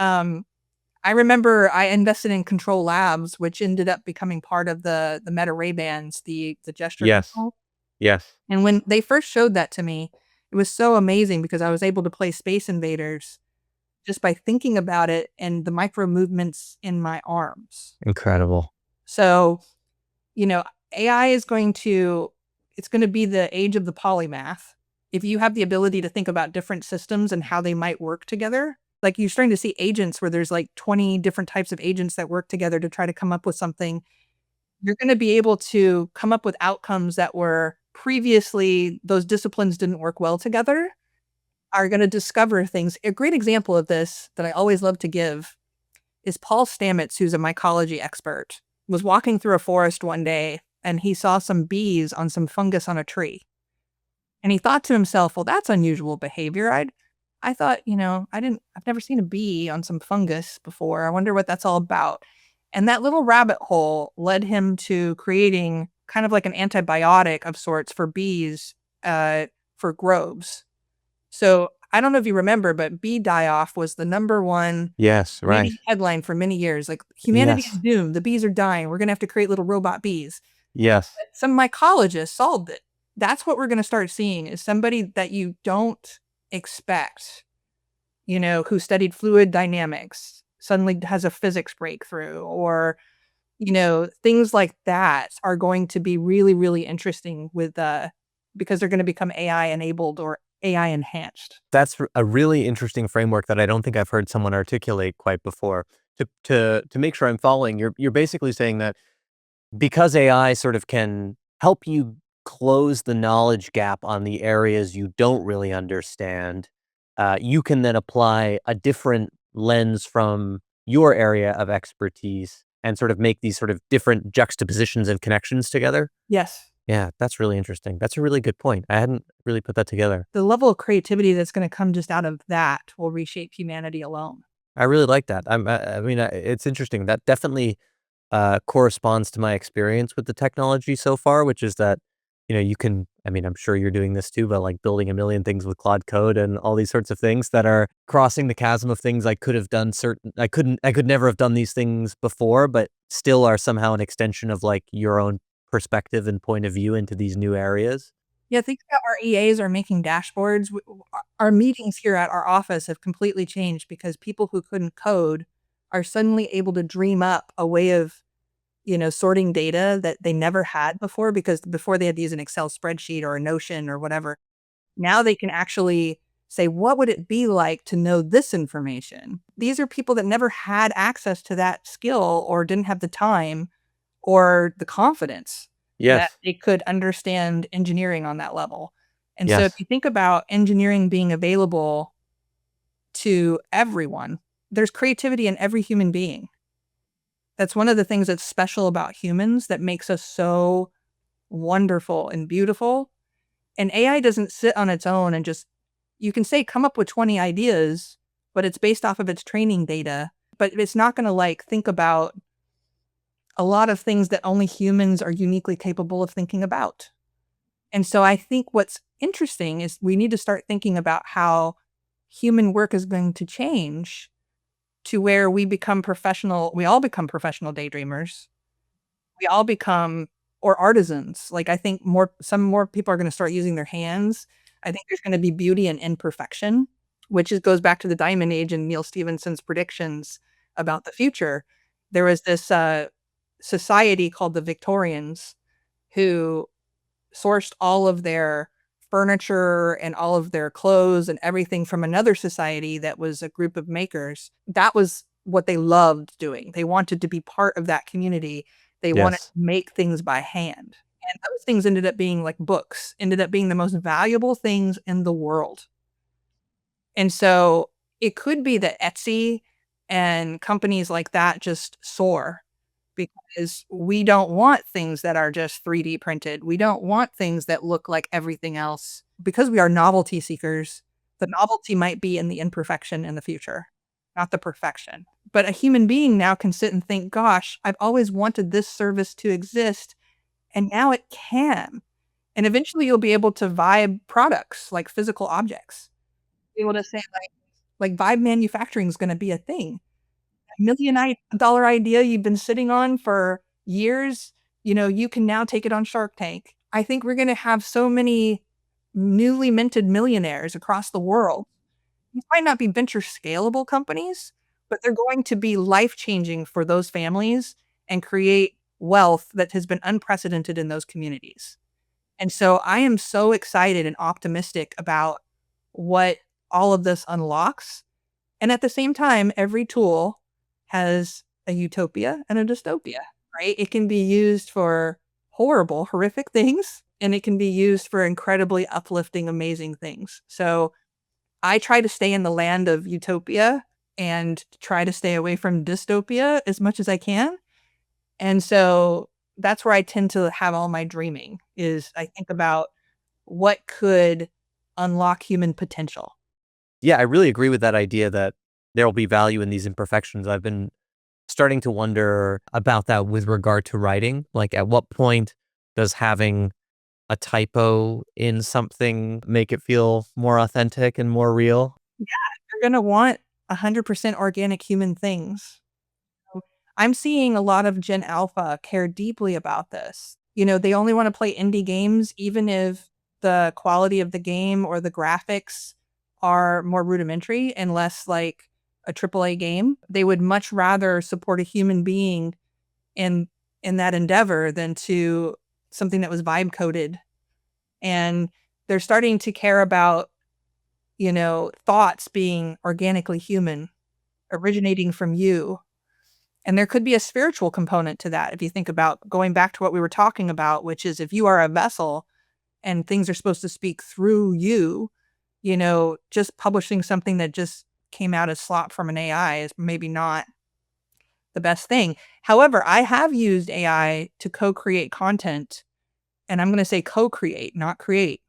I remember I invested in Control Labs, which ended up becoming part of the Meta Ray Bans, the gesture Yes. control. Yes. And when they first showed that to me, it was so amazing because I was able to play Space Invaders just by thinking about it and the micro movements in my arms. Incredible. So, you know, AI is it's going to be the age of the polymath. If you have the ability to think about different systems and how they might work together, like you're starting to see agents where there's like 20 different types of agents that work together to try to come up with something. You're going to be able to come up with outcomes that were previously those disciplines didn't work well together, are going to discover things. A great example of this that I always love to give is Paul Stamets, who's a mycology expert, was walking through a forest one day and he saw some bees on some fungus on a tree. And he thought to himself, well, that's unusual behavior. I thought, I've never seen a bee on some fungus before. I wonder what that's all about. And that little rabbit hole led him to creating kind of like an antibiotic of sorts for bees, for groves. So I don't know if you remember, but bee die-off was the number one Yes, right. media headline for many years. Like, humanity is Yes. doomed. The bees are dying. We're going to have to create little robot bees. Yes. Some mycologists solved it. That's what we're going to start seeing, is somebody that you don't expect, who studied fluid dynamics suddenly has a physics breakthrough, or, things like that are going to be really, really interesting because they're going to become AI enabled or AI enhanced. That's a really interesting framework that I don't think I've heard someone articulate quite before. To make sure I'm following, you're basically saying that because AI sort of can help you close the knowledge gap on the areas you don't really understand, you can then apply a different lens from your area of expertise and sort of make these sort of different juxtapositions and connections together. Yes. Yeah, that's really interesting. That's a really good point. I hadn't really put that together. The level of creativity that's going to come just out of that will reshape humanity alone. I really like that. I mean, it's interesting. That definitely corresponds to my experience with the technology so far, which is that, you can, I mean, I'm sure you're doing this too, but like building a million things with Claude Code and all these sorts of things that are crossing the chasm of things I could have done I could never have done these things before, but still are somehow an extension of like your own perspective and point of view into these new areas. Yeah, think about our EAs are making dashboards. Our meetings here at our office have completely changed because people who couldn't code are suddenly able to dream up a way of, sorting data that they never had before, because before they had to use an Excel spreadsheet or a Notion or whatever. Now they can actually say, what would it be like to know this information? These are people that never had access to that skill or didn't have the time or the confidence that Yes. they could understand engineering on that level. And so if Yes. you think about engineering being available to everyone, there's creativity in every human being. That's one of the things that's special about humans that makes us so wonderful and beautiful. And AI doesn't sit on its own and just, you can say, come up with 20 ideas, but it's based off of its training data. But it's not going to like think about a lot of things that only humans are uniquely capable of thinking about. And so I think what's interesting is we need to start thinking about how human work is going to change to where we all become professional daydreamers. We all become, or artisans. Like, I think some more people are going to start using their hands. I think there's going to be beauty in imperfection, which goes back to the Diamond Age and Neil Stephenson's predictions about the future. There was this society called the Victorians who sourced all of their furniture and all of their clothes and everything from another society that was a group of makers. That was what they loved doing. They wanted to be part of that community. They wanted to Yes. make things by hand. And those things ended up being like books, ended up being the most valuable things in the world. And so it could be that Etsy and companies like that just soar, because we don't want things that are just 3D printed. We don't want things that look like everything else. Because we are novelty seekers, the novelty might be in the imperfection in the future, not the perfection. But a human being now can sit and think, gosh, I've always wanted this service to exist, and now it can. And eventually you'll be able to vibe products like physical objects. Be able to say like vibe manufacturing is going to be a thing. $1 million idea you've been sitting on for years, you can now take it on Shark Tank I think we're going to have so many newly minted millionaires across the world. These might not be venture scalable companies, but they're going to be life-changing for those families and create wealth that has been unprecedented in those communities. And so I am so excited and optimistic about what all of this unlocks. And at the same time, every tool has a utopia and a dystopia, right? It can be used for horrible, horrific things, and it can be used for incredibly uplifting, amazing things. So I try to stay in the land of utopia and try to stay away from dystopia as much as I can. And so that's where I tend to have all my dreaming is I think about what could unlock human potential. Yeah, I really agree with that idea that there will be value in these imperfections. I've been starting to wonder about that with regard to writing. Like, at what point does having a typo in something make it feel more authentic and more real? Yeah, you're gonna want 100% organic human things. So, I'm seeing a lot of Gen Alpha care deeply about this. They only wanna play indie games even if the quality of the game or the graphics are more rudimentary and less like a AAA game. They would much rather support a human being in in that endeavor than to something that was vibe coded. And they're starting to care about, thoughts being organically human, originating from you. And there could be a spiritual component to that if you think about going back to what we were talking about, which is if you are a vessel and things are supposed to speak through you, just publishing something that just came out as slop from an AI is maybe not the best thing. However, I have used AI to co-create content, and I'm going to say co-create, not create.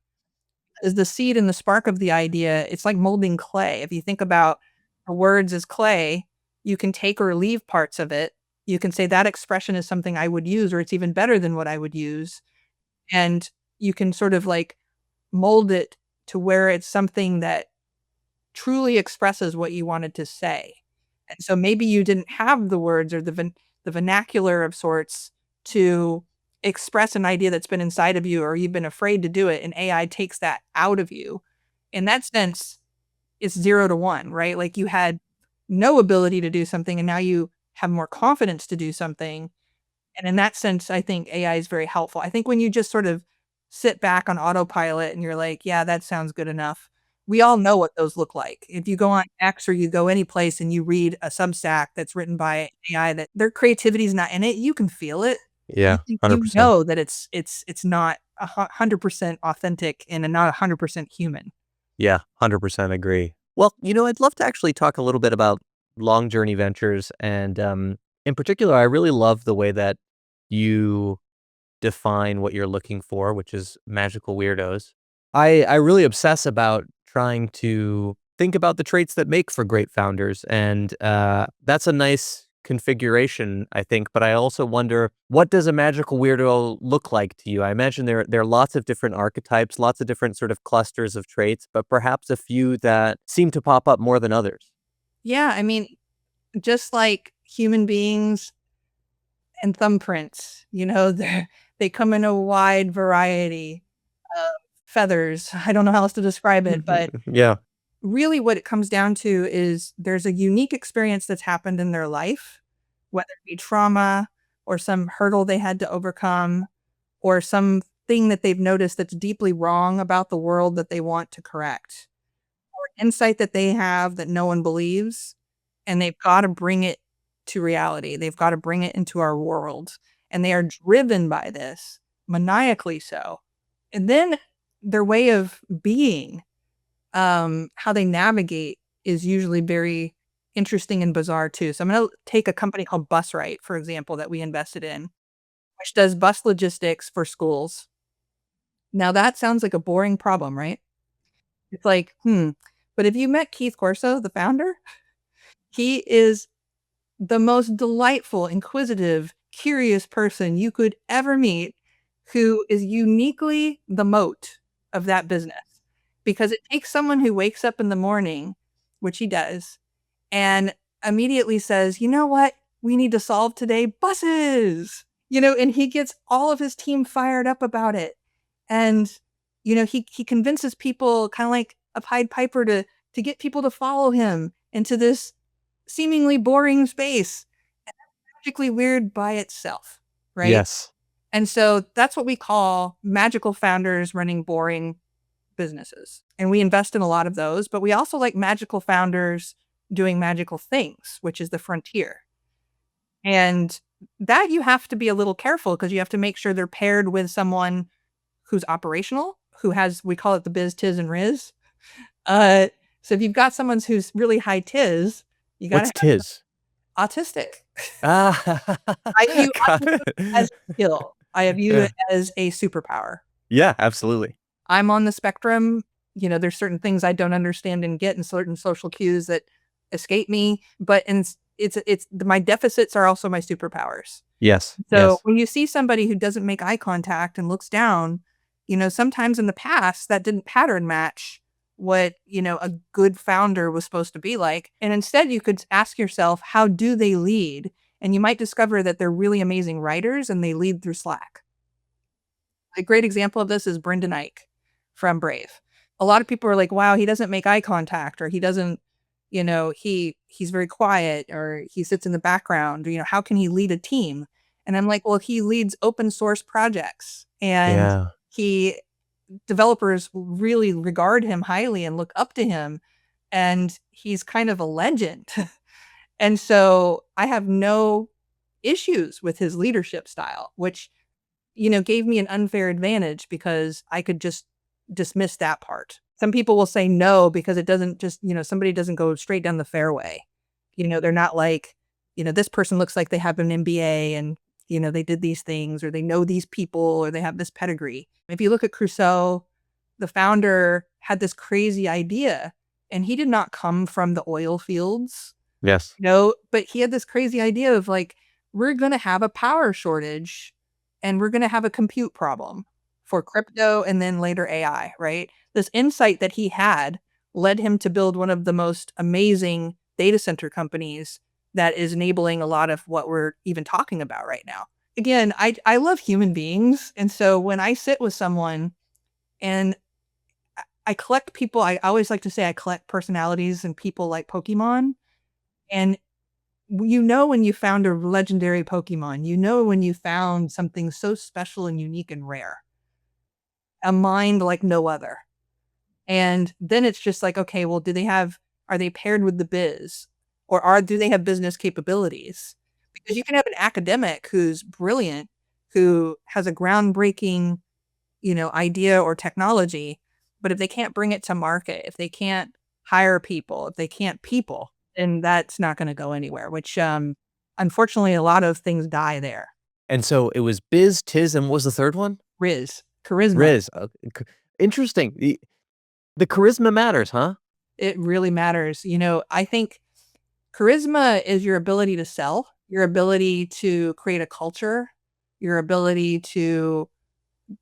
Is the seed and the spark of the idea, it's like molding clay. If you think about the words as clay, you can take or leave parts of it. You can say that expression is something I would use, or it's even better than what I would use. And you can sort of like mold it to where it's something that truly expresses what you wanted to say. And so maybe you didn't have the words or the vernacular of sorts to express an idea that's been inside of you, or you've been afraid to do it, and AI takes that out of you. In that sense, it's 0 to 1, right? Like you had no ability to do something and now you have more confidence to do something. And in that sense, I think AI is very helpful. I think when you just sort of sit back on autopilot and you're like, yeah, that sounds good enough. We all know what those look like. If you go on X or you go any place and you read a Substack that's written by AI that their creativity is not in it, you can feel it. Yeah, You 100%. know that it's not 100% authentic and not 100% human. Yeah, 100% agree. Well, I'd love to actually talk a little bit about long journey ventures. And in particular, I really love the way that you define what you're looking for, which is magical weirdos. I really obsess about trying to think about the traits that make for great founders, and that's a nice configuration, I think. But I also wonder, what does a magical weirdo look like to you? I imagine there are lots of different archetypes, lots of different sort of clusters of traits, but perhaps a few that seem to pop up more than others. Yeah, I mean, just like human beings and thumbprints, they come in a wide variety of feathers. I don't know how else to describe it, but Yeah. really what it comes down to is there's a unique experience that's happened in their life, whether it be trauma or some hurdle they had to overcome or something that they've noticed that's deeply wrong about the world that they want to correct, or insight that they have that no one believes, and they've got to bring it to reality. They've got to bring it into our world, and they are driven by this, maniacally so. And then their way of being, how they navigate is usually very interesting and bizarre too. So I'm gonna take a company called Busright, for example, that we invested in, which does bus logistics for schools. Now that sounds like a boring problem, right? It's like, but if you met Keith Corso, the founder, he is the most delightful, inquisitive, curious person you could ever meet who is uniquely the moat of that business. Because it takes someone who wakes up in the morning, which he does, and immediately says, "You know what? We need to solve today buses." And he gets all of his team fired up about it. And, he convinces people kind of like a Pied Piper to get people to follow him into this seemingly boring space. And that's magically weird by itself, right? Yes. And so that's what we call magical founders running boring businesses. And we invest in a lot of those, but we also like magical founders doing magical things, which is the frontier. And that you have to be a little careful because you have to make sure they're paired with someone who's operational, who has, we call it the biz, tiz, and riz. Uh, so if you've got someone who's really high tiz, you got to What's Tiz? have autistic. Ah, I view got autism as it. a skill. I view Yeah. it as a superpower. Yeah, absolutely. I'm on the spectrum. There's certain things I don't understand and get, and certain social cues that escape me. But it's my deficits are also my superpowers. Yes. So Yes. when you see somebody who doesn't make eye contact and looks down, sometimes in the past that didn't pattern match what, a good founder was supposed to be like. And instead you could ask yourself, how do they lead? And you might discover that they're really amazing writers and they lead through Slack. A great example of this is Brendan Eich from Brave. A lot of people are like, wow, he doesn't make eye contact, or he doesn't, he's very quiet, or he sits in the background, or, how can he lead a team? And I'm like, well, he leads open source projects, and Yeah. developers really regard him highly and look up to him, and he's kind of a legend. And so I have no issues with his leadership style, which gave me an unfair advantage because I could just dismiss that part. Some people will say no because it doesn't just, somebody doesn't go straight down the fairway. They're not like, this person looks like they have an MBA and, they did these things, or they know these people, or they have this pedigree. If you look at Crusoe, the founder had this crazy idea, and he did not come from the oil fields, Yes. but he had this crazy idea of like, we're going to have a power shortage and we're going to have a compute problem for crypto and then later AI, right? This insight that he had led him to build one of the most amazing data center companies that is enabling a lot of what we're even talking about right now. Again, I love human beings. And so when I sit with someone and I collect people, I always like to say I collect personalities and people like Pokemon. And when you found a legendary Pokemon, when you found something so special and unique and rare, a mind like no other. And then it's just like, okay, well, are they paired with the biz, or do they have business capabilities? Because you can have an academic who's brilliant, who has a groundbreaking, idea or technology, but if they can't bring it to market, if they can't hire people, if they can't people, then that's not going to go anywhere, which, unfortunately, a lot of things die there. And so it was Biz, Tiz, and what was the third one? Charisma. Riz. Interesting. The charisma matters, huh? It really matters. I think charisma is your ability to sell, your ability to create a culture, your ability to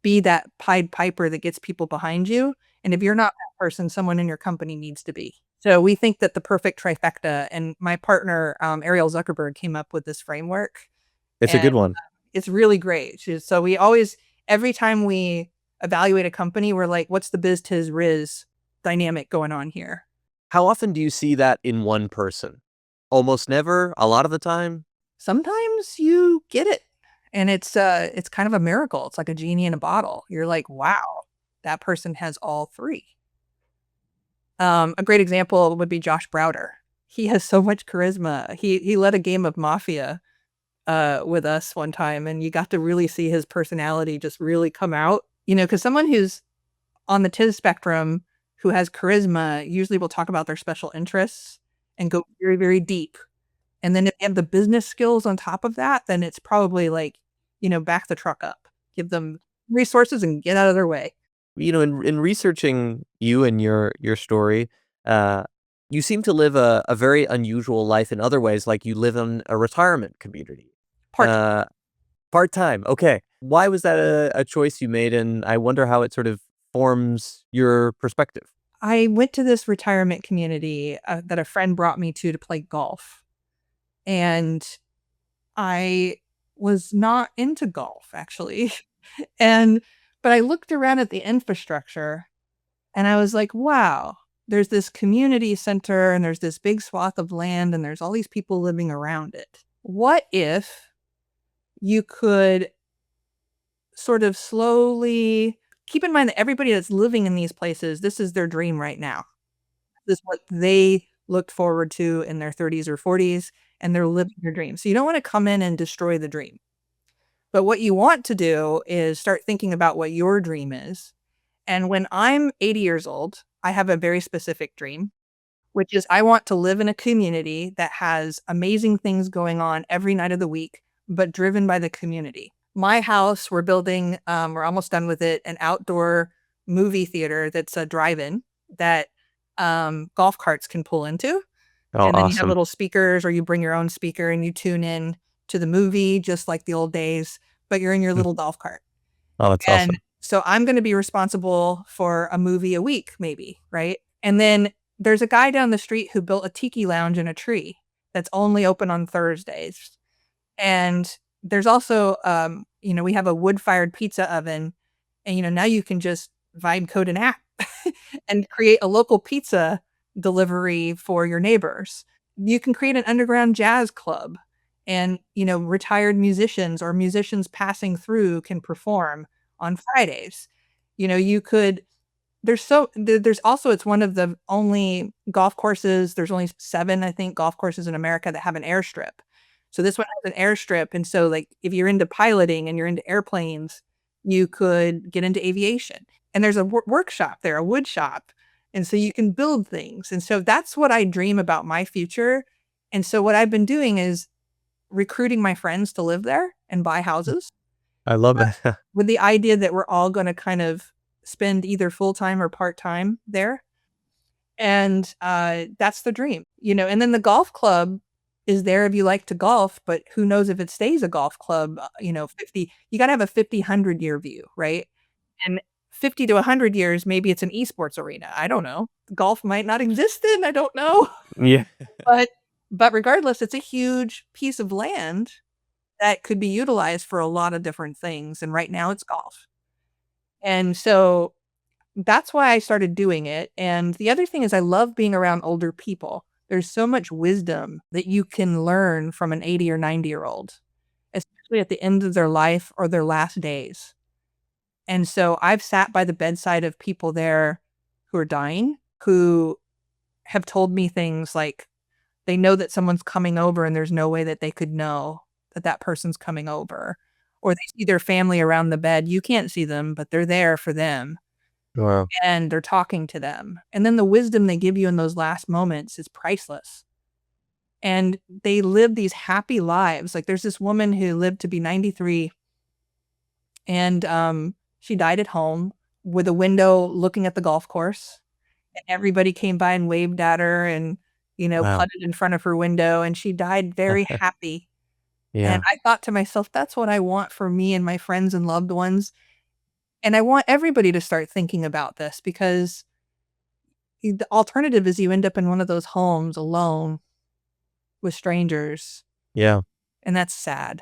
be that Pied Piper that gets people behind you. And if you're not that person, someone in your company needs to be. So we think that the perfect trifecta, and my partner, Ariel Zuckerberg, came up with this framework. It's a And good one. it's really great. So we always, every time we evaluate a company, we're like, what's the biz tiz riz dynamic going on here? How often do you see that in one person? Almost never? A lot of the time? Sometimes you get it. And it's kind of a miracle. It's like a genie in a bottle. You're like, wow, that person has all three. A great example would be Josh Browder. He has so much charisma. He led a game of Mafia with us one time, and you got to really see his personality just really come out. Because someone who's on the TIS spectrum who has charisma usually will talk about their special interests and go very, very deep. And then if you have the business skills on top of that, then it's probably like, back the truck up, give them resources and get out of their way. In researching you and your story, you seem to live a very unusual life in other ways, like you live in a retirement community. Part Part-time, okay. Why was that a choice you made, and I wonder how it sort of forms your perspective? I went to this retirement community that a friend brought me to play golf. And I was not into golf, actually. And But I looked around at the infrastructure and I was like, wow, there's this community center and there's this big swath of land and there's all these people living around it. What if you could sort of slowly keep in mind that everybody that's living in these places, this is their dream right now. This is what they looked forward to in their 30s or 40s, and they're living their dream. So you don't want to come in and destroy the dream. But what you want to do is start thinking about what your dream is. And when I'm 80 years old, I have a very specific dream, which is I want to live in a community that has amazing things going on every night of the week, but driven by the community. My house, we're building, we're almost done with it, an outdoor movie theater that's a drive-in that golf carts can pull into. Oh, And then you have awesome. little speakers, or you bring your own speaker and you tune in to the movie, just like the old days, but you're in your Mm. little golf cart. Oh, that's And awesome. so I'm going to be responsible for a movie a week, maybe, right? And then there's a guy down the street who built a tiki lounge in a tree that's only open on Thursdays. And there's also, we have a wood-fired pizza oven, and, now you can just vibe code an app and create a local pizza delivery for your neighbors. You can create an underground jazz club, and, retired musicians or musicians passing through can perform on Fridays. You could there's also, it's one of the only golf courses, there's only 7, I think, golf courses in America that have an airstrip. So this one has an airstrip, and so, like, if you're into piloting and you're into airplanes, you could get into aviation. And there's a workshop there, a wood shop, and so you can build things. And so that's what I dream about my future. And so what I've been doing is recruiting my friends to live there and buy houses I love it. with the idea that we're all gonna kind of spend either full-time or part-time there. And, that's the dream, and then the golf club is there if you like to golf, but who knows if it stays a golf club, 50 you gotta have a 50, 100-year view, right? And 50 to 100 years, maybe it's an esports arena, I don't know. Golf might not exist then, I don't know. Yeah. But but regardless, it's a huge piece of land that could be utilized for a lot of different things, and right now it's golf. And so that's why I started doing it. And the other thing is I love being around older people. There's so much wisdom that you can learn from an 80 or 90-year-old, especially at the end of their life or their last days. And so I've sat by the bedside of people there who are dying, who have told me things like they know that someone's coming over and there's no way that they could know that that person's coming over. Or they see their family around the bed. You can't see them, but they're there for them. Wow. And they're talking to them. And then the wisdom they give you in those last moments is priceless. And they live these happy lives. Like, there's this woman who lived to be 93, and she died at home with a window looking at the golf course. And everybody came by and waved at her and, Wow. putted in front of her window, and she died very happy. And Yeah. I thought to myself, that's what I want for me and my friends and loved ones. And I want everybody to start thinking about this, because the alternative is you end up in one of those homes alone with strangers, Yeah. and that's sad.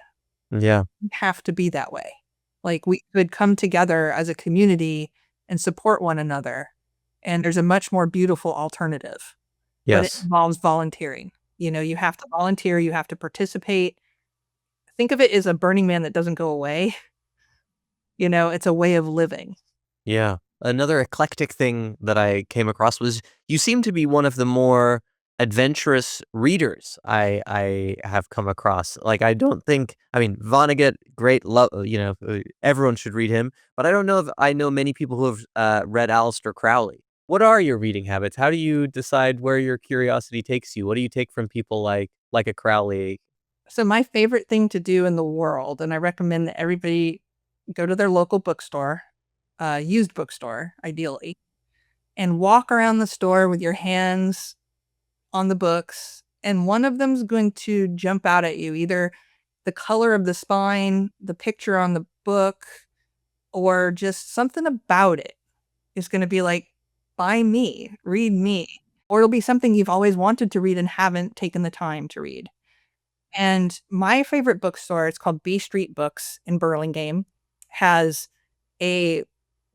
Yeah. You have to be that way. Like, we could come together as a community and support one another, and there's a much more beautiful alternative, but it Yes. involves volunteering. You have to volunteer, you have to participate. Think of it as a Burning Man that doesn't go away. It's a way of living. Yeah. Another eclectic thing that I came across was you seem to be one of the more adventurous readers I have come across. Like, I don't think, I mean, Vonnegut, great love, everyone should read him, but I don't know if I know many people who have read Aleister Crowley. What are your reading habits? How do you decide where your curiosity takes you? What do you take from people like a Crowley? So my favorite thing to do in the world, and I recommend that everybody go to their local bookstore, used bookstore, ideally, and walk around the store with your hands on the books, and one of them's going to jump out at you, either the color of the spine, the picture on the book, or just something about it is going to be like, buy me, read me. Or it'll be something you've always wanted to read and haven't taken the time to read. And my favorite bookstore, it's called B Street Books in Burlingame, has a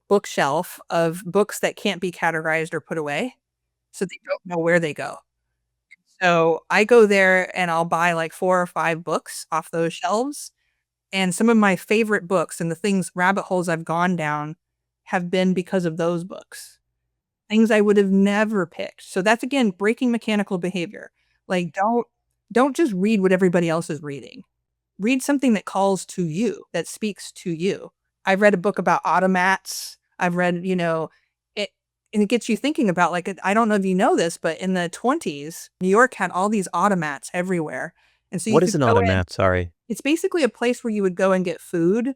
bookshelf of books that can't be categorized or put away, so they don't know where they go. So I go there and I'll buy like 4 or 5 books off those shelves, and some of my favorite books and the things rabbit holes I've gone down have been because of those books. Things I would have never picked. So that's, again, breaking mechanical behavior. Like, don't just read what everybody else is reading. Read something that calls to you, that speaks to you. I've read a book about automats. I've read, it, and it gets you thinking about, like, I don't know if you know this, but in the 20s, New York had all these automats everywhere. And so you What is could an go in. automat? Sorry. It's basically a place where you would go and get food,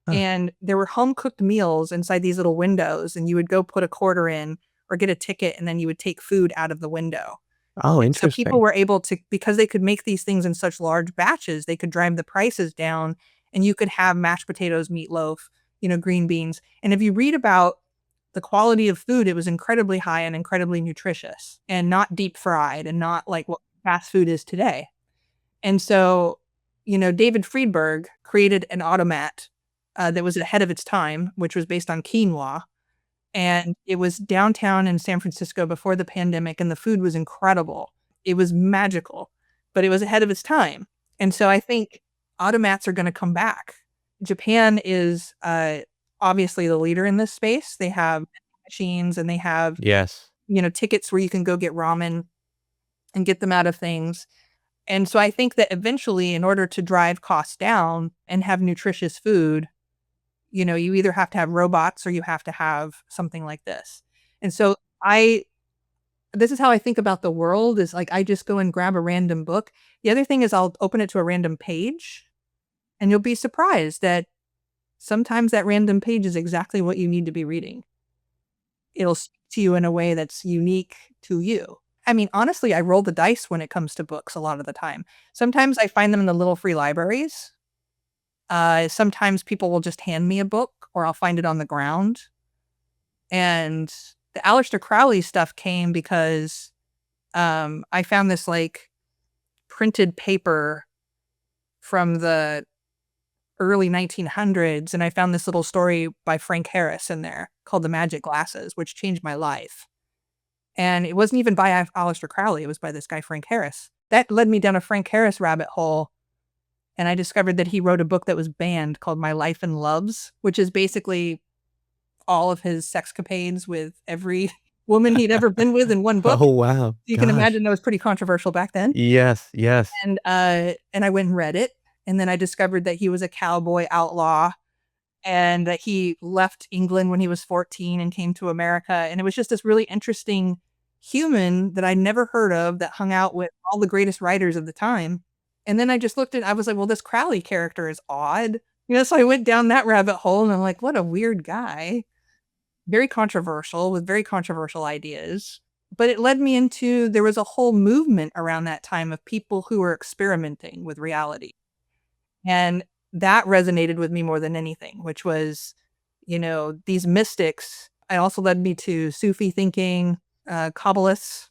Huh. and there were home cooked meals inside these little windows, and you would go put a quarter in or get a ticket, and then you would take food out of the window. Oh, So people interesting. were able to, because they could make these things in such large batches, they could drive the prices down, and you could have mashed potatoes, meatloaf, green beans. And if you read about the quality of food, it was incredibly high and incredibly nutritious and not deep fried and not like what fast food is today. And so, David Friedberg created an automat that was ahead of its time, which was based on quinoa. And it was downtown in San Francisco before the pandemic, and the food was incredible. It was magical, but it was ahead of its time. And so I think automats are going to come back. Japan is obviously the leader in this space. They have machines, and they have, Yes. tickets where you can go get ramen and get them out of things. And so I think that eventually, in order to drive costs down and have nutritious food, you either have to have robots or you have to have something like this. And so this is how I think about the world, is like I just go and grab a random book. The other thing is I'll open it to a random page, and you'll be surprised that sometimes that random page is exactly what you need to be reading. It'll speak to you in a way that's unique to you. I mean, honestly, I roll the dice when it comes to books a lot of the time. Sometimes I find them in the little free libraries. Sometimes people will just hand me a book, or I'll find it on the ground. And the Aleister Crowley stuff came because I found this like printed paper from the early 1900s, and I found this little story by Frank Harris in there called The Magic Glasses, which changed my life. And it wasn't even by Aleister Crowley. It was by this guy, Frank Harris. That led me down a Frank Harris rabbit hole. And I discovered that he wrote a book that was banned called My Life and Loves, which is basically all of his sexcapades with every woman he'd ever been with in one book. Oh, wow. You can Gosh. imagine that was pretty controversial back then. Yes, yes. And I went and read it. And then I discovered that he was a cowboy outlaw, and that he left England when he was 14 and came to America. And it was just this really interesting human that I'd never heard of, that hung out with all the greatest writers of the time. And then I just I was like, well, this Crowley character is odd. So I went down that rabbit hole, and I'm like, what a weird guy. Very controversial, with very controversial ideas. But it led me into, there was a whole movement around that time of people who were experimenting with reality. And that resonated with me more than anything, which was, these mystics. It also led me to Sufi thinking, Kabbalists.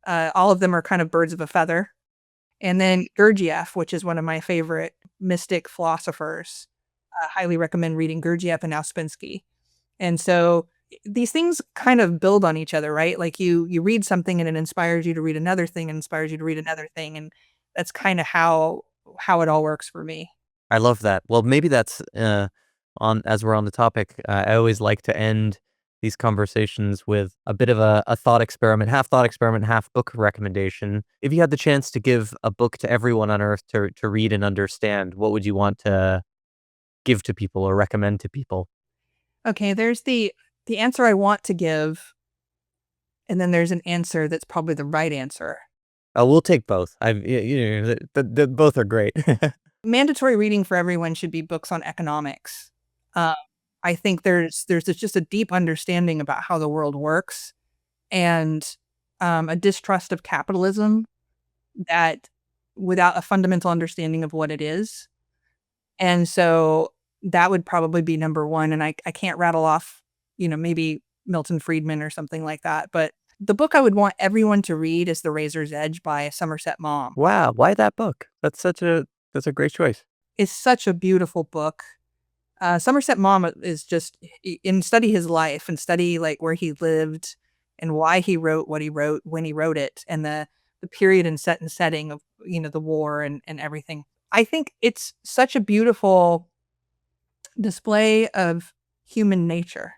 All of them are kind of birds of a feather. And then Gurdjieff, which is one of my favorite mystic philosophers. Highly recommend reading Gurdjieff and Ouspensky. And so these things kind of build on each other, right? Like you read something and it inspires you to read another thing, and inspires you to read another thing. And that's kind of how it all works for me. I love that. Well, maybe that's as we're on the topic, I always like to end these conversations with a bit of a thought experiment, half book recommendation. If you had the chance to give a book to everyone on Earth to read and understand, what would you want to give to people or recommend to people? Okay, there's the answer I want to give, and then there's an answer that's probably the right answer. Oh, we'll take both. Both are great. Mandatory reading for everyone should be books on economics. I think there's just a deep understanding about how the world works, and a distrust of capitalism, that without a fundamental understanding of what it is. And so that would probably be number one. And I can't rattle off, maybe Milton Friedman or something like that. But the book I would want everyone to read is The Razor's Edge by Somerset Maugham. Wow, why that book? That's a great choice. It's such a beautiful book. Somerset Maugham is just in study his life and study like where he lived and why he wrote what he wrote when he wrote it, and the period and setting of the war and everything. I think it's such a beautiful display of human nature,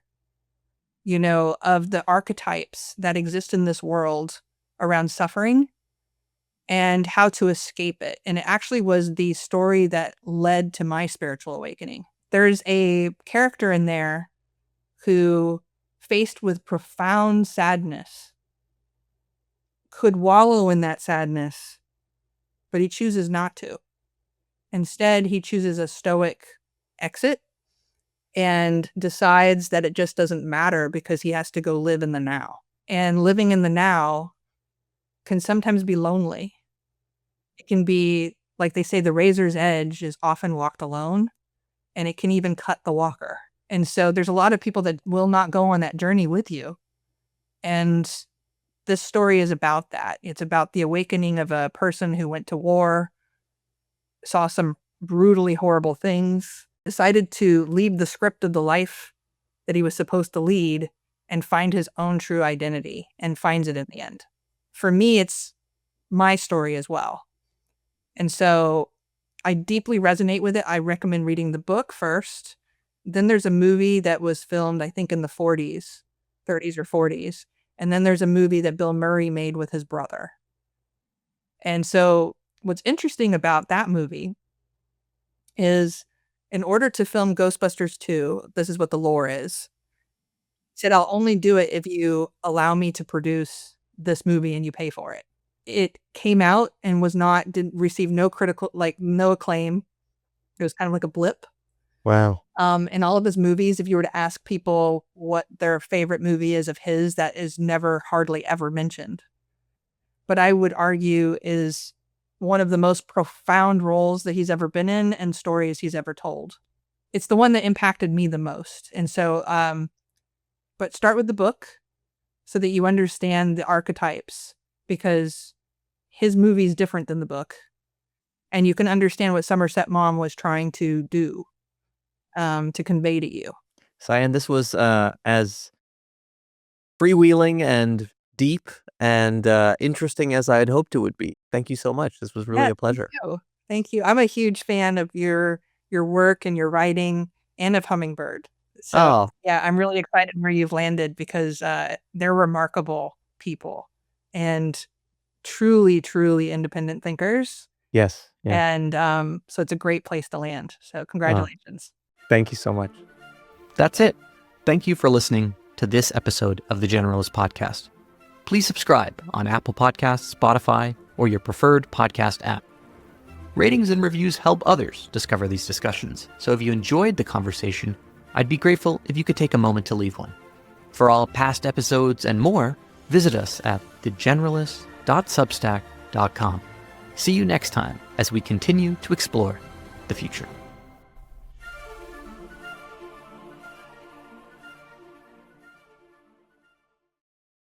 of the archetypes that exist in this world around suffering and how to escape it. And it actually was the story that led to my spiritual awakening. There's a character in there who, faced with profound sadness, could wallow in that sadness, but he chooses not to. Instead, he chooses a stoic exit and decides that it just doesn't matter because he has to go live in the now. And living in the now can sometimes be lonely. It can be, like they say, the razor's edge is often walked alone, and it can even cut the walker. And so there's a lot of people that will not go on that journey with you. And this story is about that. It's about the awakening of a person who went to war, saw some brutally horrible things, decided to leave the script of the life that he was supposed to lead and find his own true identity, and finds it in the end. For me, it's my story as well. And so I deeply resonate with it. I recommend reading the book first. Then there's a movie that was filmed, I think, in the 30s or 40s. And then there's a movie that Bill Murray made with his brother. And so what's interesting about that movie is, in order to film Ghostbusters 2, this is what the lore is. He said, I'll only do it if you allow me to produce this movie and you pay for it. It came out and didn't receive no acclaim. It was kind of like a blip. Wow. In all of his movies, if you were to ask people what their favorite movie is of his, that is never hardly ever mentioned. But I would argue is one of the most profound roles that he's ever been in and stories he's ever told. It's the one that impacted me the most. And so, but start with the book so that you understand the archetypes, because his movie is different than the book. And you can understand what Somerset Maugham was trying to do, to convey to you. Cyan, this was as freewheeling and deep and interesting as I had hoped it would be. Thank you so much. This was really a pleasure. Thank you. I'm a huge fan of your work and your writing, and of Hummingbird. So yeah, I'm really excited where you've landed, because they're remarkable people and truly, truly independent thinkers. Yes. Yeah. And so it's a great place to land. So congratulations. Thank you so much. That's it. Thank you for listening to this episode of the Generalist Podcast. Please subscribe on Apple Podcasts, Spotify, or your preferred podcast app. Ratings and reviews help others discover these discussions, so if you enjoyed the conversation, I'd be grateful if you could take a moment to leave one. For all past episodes and more, visit us at thegeneralist.substack.com. See you next time as we continue to explore the future.